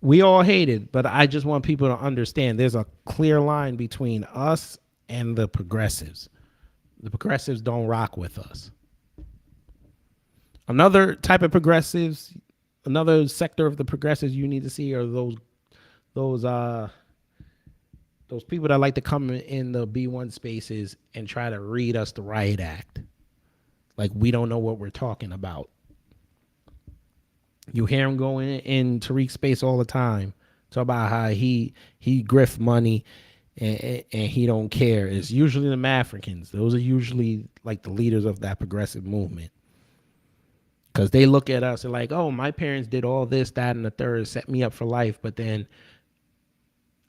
We all hate it, but I just want people to understand there's a clear line between us and the progressives. The progressives don't rock with us. Another type of progressives, another sector of the progressives you need to see are those people that like to come in the B1 spaces and try to read us the riot act. Like we don't know what we're talking about. You hear him go in Tariq's space all the time. Talk about how he grift money and he don't care. It's usually the Africans. Those are usually like the leaders of that progressive movement. Because they look at us and like, oh, my parents did all this, that, and the third, set me up for life. But then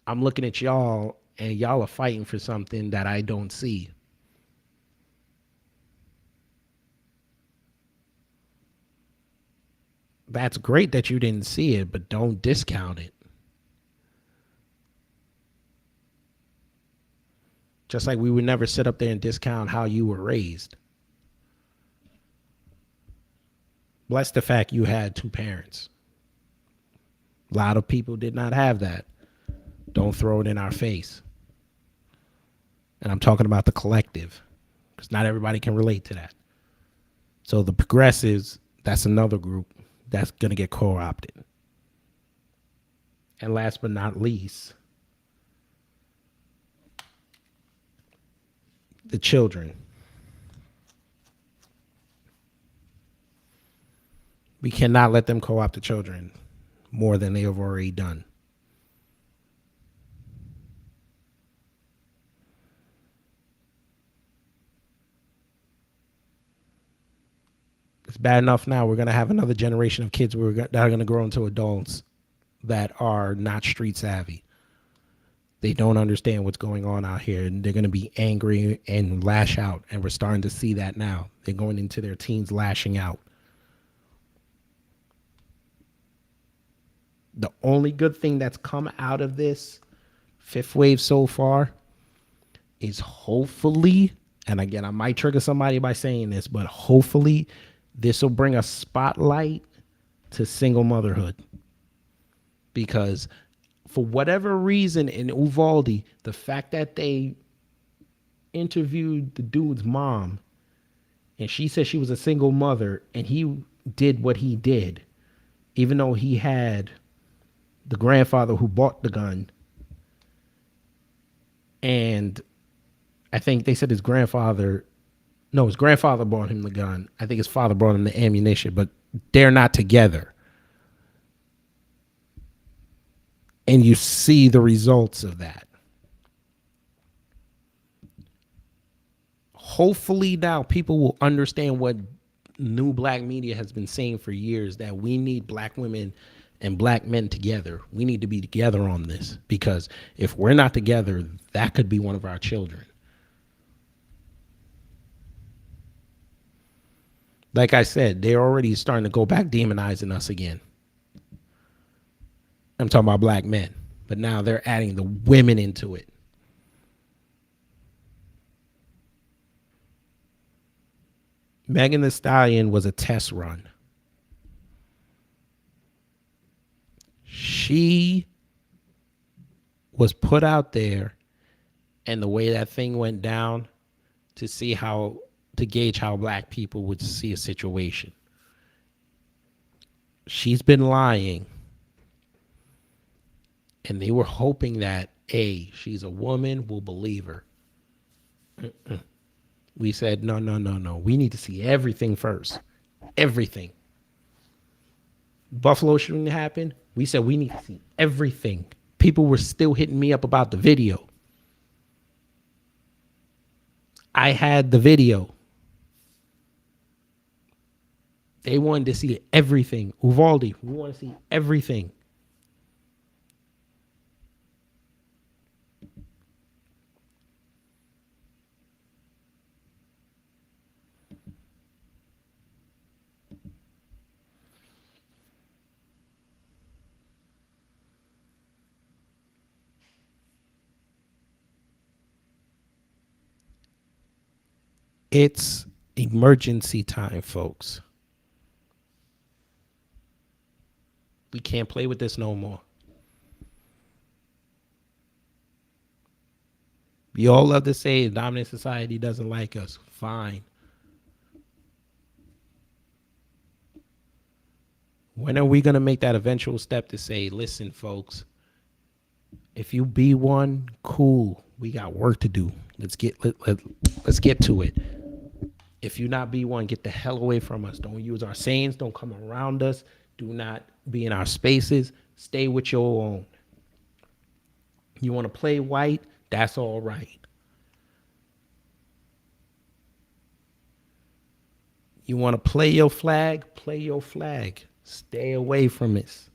I'm looking at y'all and y'all are fighting for something that I don't see. That's great that you didn't see it, but don't discount it. Just like we would never sit up there and discount how you were raised. Bless the fact you had two parents. A lot of people did not have that. Don't throw it in our face. And I'm talking about the collective, because not everybody can relate to that. So the progressives, that's another group that's going to get co-opted. And last but not least, the children. We cannot let them co-opt the children more than they have already done. It's bad enough now. We're going to have another generation of kids that are going to grow into adults that are not street savvy. They don't understand what's going on out here, and they're going to be angry and lash out. And we're starting to see that now. They're going into their teens lashing out. The only good thing that's come out of this fifth wave so far is hopefully, and again, I might trigger somebody by saying this, but hopefully this will bring a spotlight to single motherhood. Because for whatever reason in Uvalde, the fact that they interviewed the dude's mom and she said she was a single mother and he did what he did, even though he had the grandfather who bought the gun. And I think they said his grandfather bought him the gun. I think his father brought him the ammunition, but they're not together. And you see the results of that. Hopefully now people will understand what new black media has been saying for years, that we need black women and black men together. We need to be together on this, because if we're not together, that could be one of our children. Like I said, they're already starting to go back demonizing us again. I'm talking about black men. But now they're adding the women into it. Megan Thee Stallion was a test run. She was put out there, and the way that thing went down, to see how, to gauge how black people would see a situation. She's been lying. And they were hoping that, A, she's a woman, we'll believe her. We said, no. We need to see everything first. Everything. Buffalo shooting happened. We said we need to see everything. People were still hitting me up about the video. I had the video. They wanted to see everything. Uvalde, we want to see everything. It's emergency time, folks. We can't play with this no more. We all love to say the dominant society doesn't like us. Fine. When are we going to make that eventual step to say, listen, folks, if you be one, cool. We got work to do. Let's get to it. If you not be one, get the hell away from us. Don't use our sayings. Don't come around us. Do not be in our spaces. Stay with your own. You want to play white? That's all right. You want to play your flag? Play your flag. Stay away from this.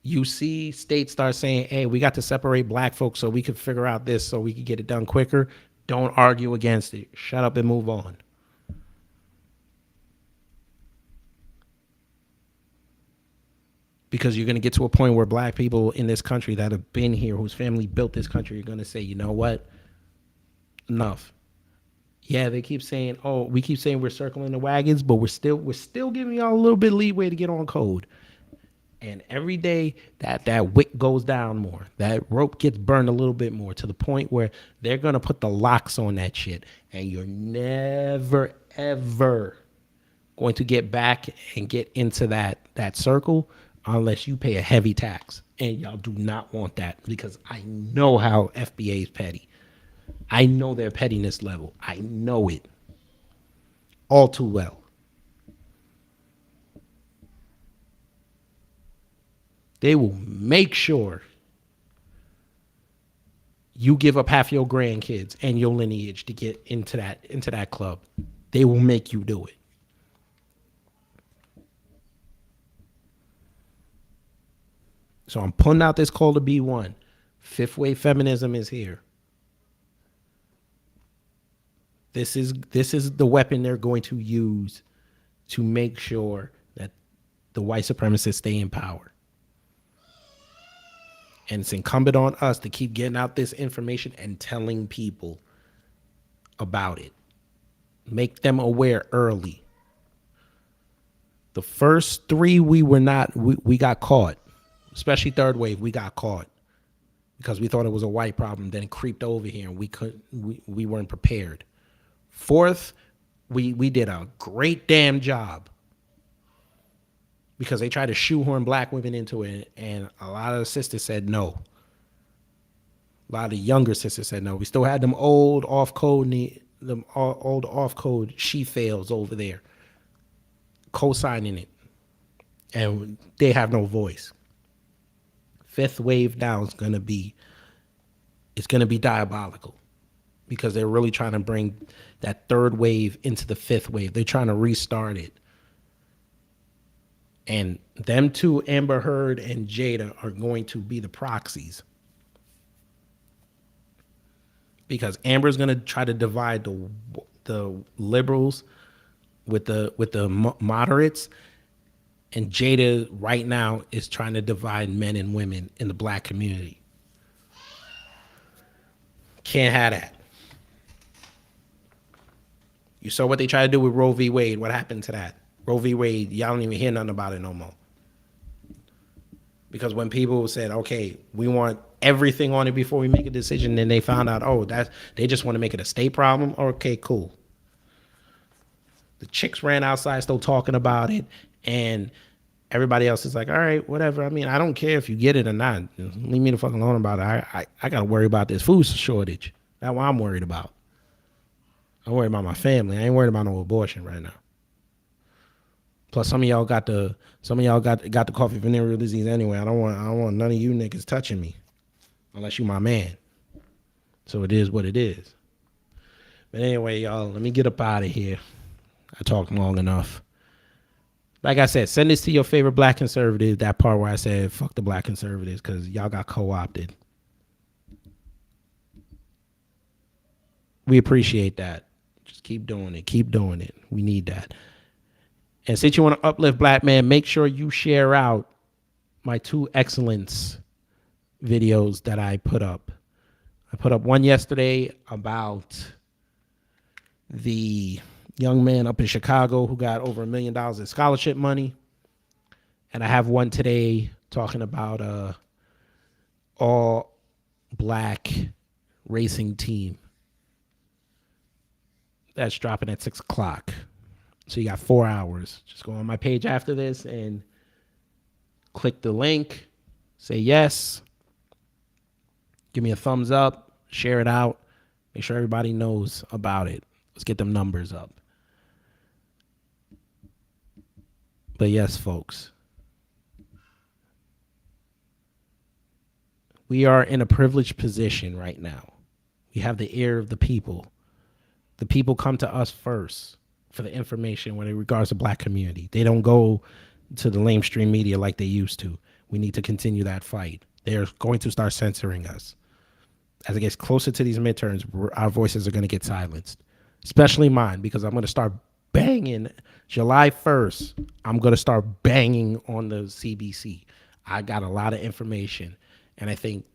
You see states start saying, hey, we got to separate black folks so we could figure out this so we could get it done quicker. Don't argue against it. Shut up and move on. Because you're going to get to a point where black people in this country that have been here, whose family built this country, are going to say, you know what? Enough. Yeah, they keep saying, oh, we keep saying we're circling the wagons, but we're still giving y'all a little bit of leeway to get on code. And every day that wick goes down more, that rope gets burned a little bit more, to the point where they're going to put the locks on that shit. And you're never, ever going to get back and get into that circle unless you pay a heavy tax. And y'all do not want that, because I know how FBA is petty. I know their pettiness level. I know it all too well. They will make sure you give up half your grandkids and your lineage to get into that club. They will make you do it. So I'm putting out this call to be one. Fifth wave feminism is here. This is the weapon they're going to use to make sure that the white supremacists stay in power. And it's incumbent on us to keep getting out this information and telling people about it. Make them aware early. The first three we got caught, especially third wave, we got caught because we thought it was a white problem. Then it creeped over here and we weren't prepared. Fourth, we did a great damn job, because they tried to shoehorn black women into it, and a lot of the sisters said no. A lot of the younger sisters said no. We still had them old off-code she fails over there co-signing it, and they have no voice. Fifth wave now is going to be diabolical, because they're really trying to bring that third wave into the fifth wave. They're trying to restart it. And them two, Amber Heard and Jada, are going to be the proxies. Because Amber's going to try to divide the liberals with the moderates, and Jada right now is trying to divide men and women in the black community. Can't have that. You saw what they tried to do with Roe v. Wade. What happened to that? Roe v. Wade, y'all don't even hear nothing about it no more. Because when people said, okay, we want everything on it before we make a decision, then they found out, oh, they just want to make it a state problem. Okay, cool. The chicks ran outside still talking about it, and everybody else is like, all right, whatever. I mean, I don't care if you get it or not. Leave me the fuck alone about it. I got to worry about this food shortage. That's what I'm worried about. I'm worried about my family. I ain't worried about no abortion right now. Plus, some of y'all got the coffee venereal disease anyway. I don't want none of you niggas touching me, unless you my man. So it is what it is. But anyway, y'all, let me get up out of here. I talked long enough. Like I said, send this to your favorite black conservative. That part where I said fuck the black conservatives because y'all got co-opted. We appreciate that. Just keep doing it. Keep doing it. We need that. And since you want to uplift black men, make sure you share out my 2 excellence videos that I put up. I put up one yesterday about the young man up in Chicago who got over $1 million in scholarship money. And I have one today talking about all black racing team. That's dropping at 6 o'clock. So you got 4 hours. Just go on my page after this and click the link. Say yes. Give me a thumbs up. Share it out. Make sure everybody knows about it. Let's get them numbers up. But yes, folks. We are in a privileged position right now. We have the ear of the people. The people come to us first for the information when it regards the black community. They don't go to the lamestream media like they used to. We need to continue that fight. They're going to start censoring us. As it gets closer to these midterms, our voices are going to get silenced, especially mine, because I'm going to start banging. July 1st, I'm going to start banging on the CBC. I got a lot of information, and I think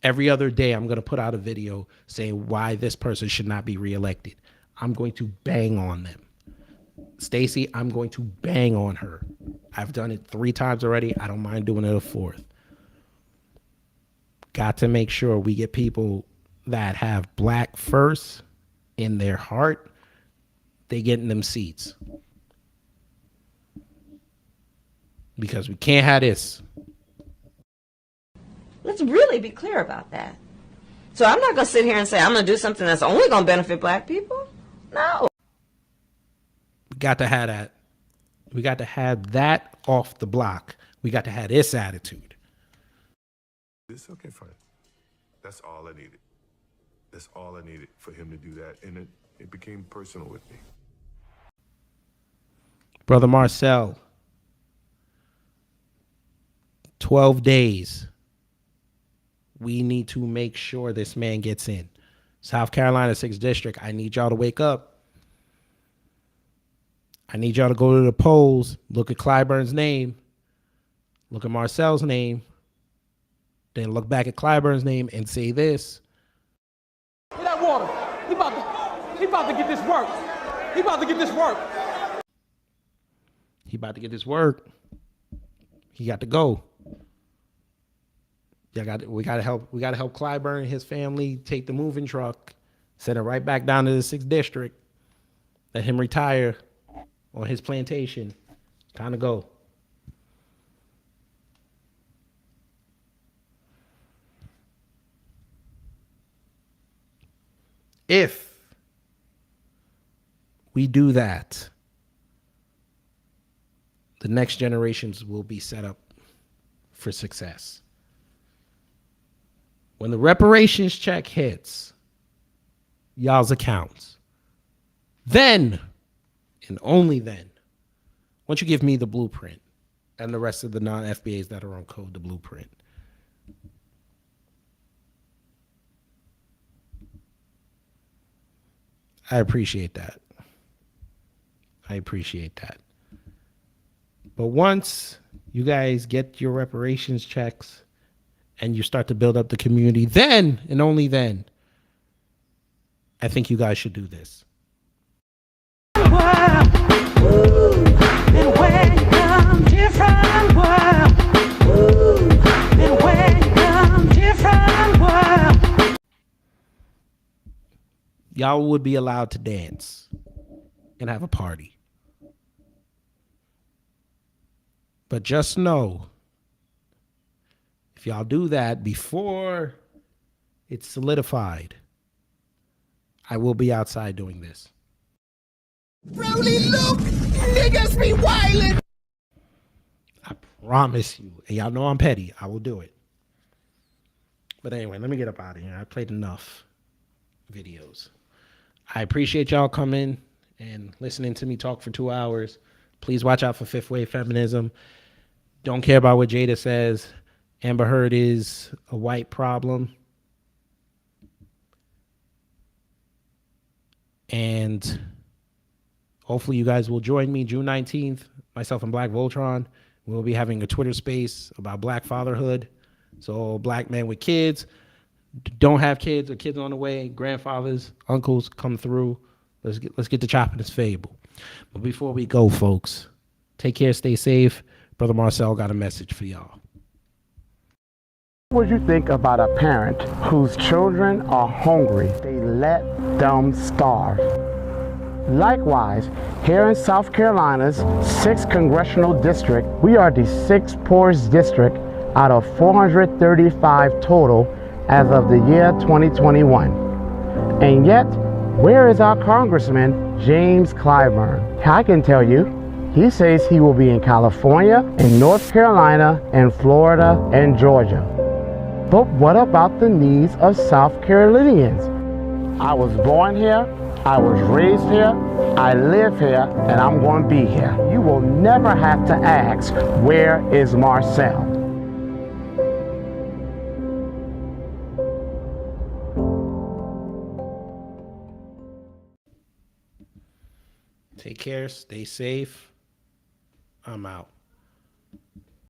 every other day I'm going to put out a video saying why this person should not be reelected. I'm going to bang on them. Stacey, I'm going to bang on her. I've done it 3 times already. I don't mind doing it a 4th. Got to make sure we get people that have black first in their heart. They get in them seats. Because we can't have this. Let's really be clear about that. So I'm not going to sit here and say I'm going to do something that's only going to benefit black people. No. We got to have that. We got to have that off the block. We got to have this attitude. It's okay, fine. That's all I needed. That's all I needed for him to do that. And it became personal with me. Brother Marcel, 12 days. We need to make sure this man gets in. South Carolina, 6th District, I need y'all to wake up. I need y'all to go to the polls, look at Clyburn's name, look at Marcel's name, then look back at Clyburn's name and say this. Get that water. He about to get this work. He about to get this work. He about to get this work. He got to go. We gotta help Clyburn and his family take the moving truck, send it right back down to the 6th District. Let him retire on his plantation. Time to go. If we do that, the next generations will be set up for success. When the reparations check hits y'all's accounts, then, and only then, once you give me the blueprint and the rest of the non-FBAs that are on code, the blueprint, I appreciate that. I appreciate that. But once you guys get your reparations checks and you start to build up the community, then and only then, I think you guys should do this. Y'all would be allowed to dance and have a party. But just know, if y'all do that before it's solidified, I will be outside doing this. Brody, look! Niggas be wildin'! I promise you. And y'all know I'm petty. I will do it. But anyway, let me get up out of here. I played enough videos. I appreciate y'all coming and listening to me talk for 2 hours. Please watch out for Fifth Wave Feminism. Don't care about what Jada says. Amber Heard is a white problem. And hopefully you guys will join me June 19th. Myself and Black Voltron. We'll be having a Twitter space about Black fatherhood. So Black men with kids, don't have kids or kids on the way, grandfathers, uncles, come through. Let's get the chopping this fable. But before we go, folks, take care, stay safe. Brother Marcel got a message for y'all. What would you think about a parent whose children are hungry? They let them starve. Likewise, here in South Carolina's 6th Congressional District, we are the 6th poorest district out of 435 total as of the year 2021. And yet, where is our Congressman, James Clyburn? I can tell you, he says he will be in California, in North Carolina, and Florida, and Georgia. But what about the needs of South Carolinians? I was born here, I was raised here, I live here, and I'm going to be here. You will never have to ask, where is Marcel? Take care, stay safe. I'm out.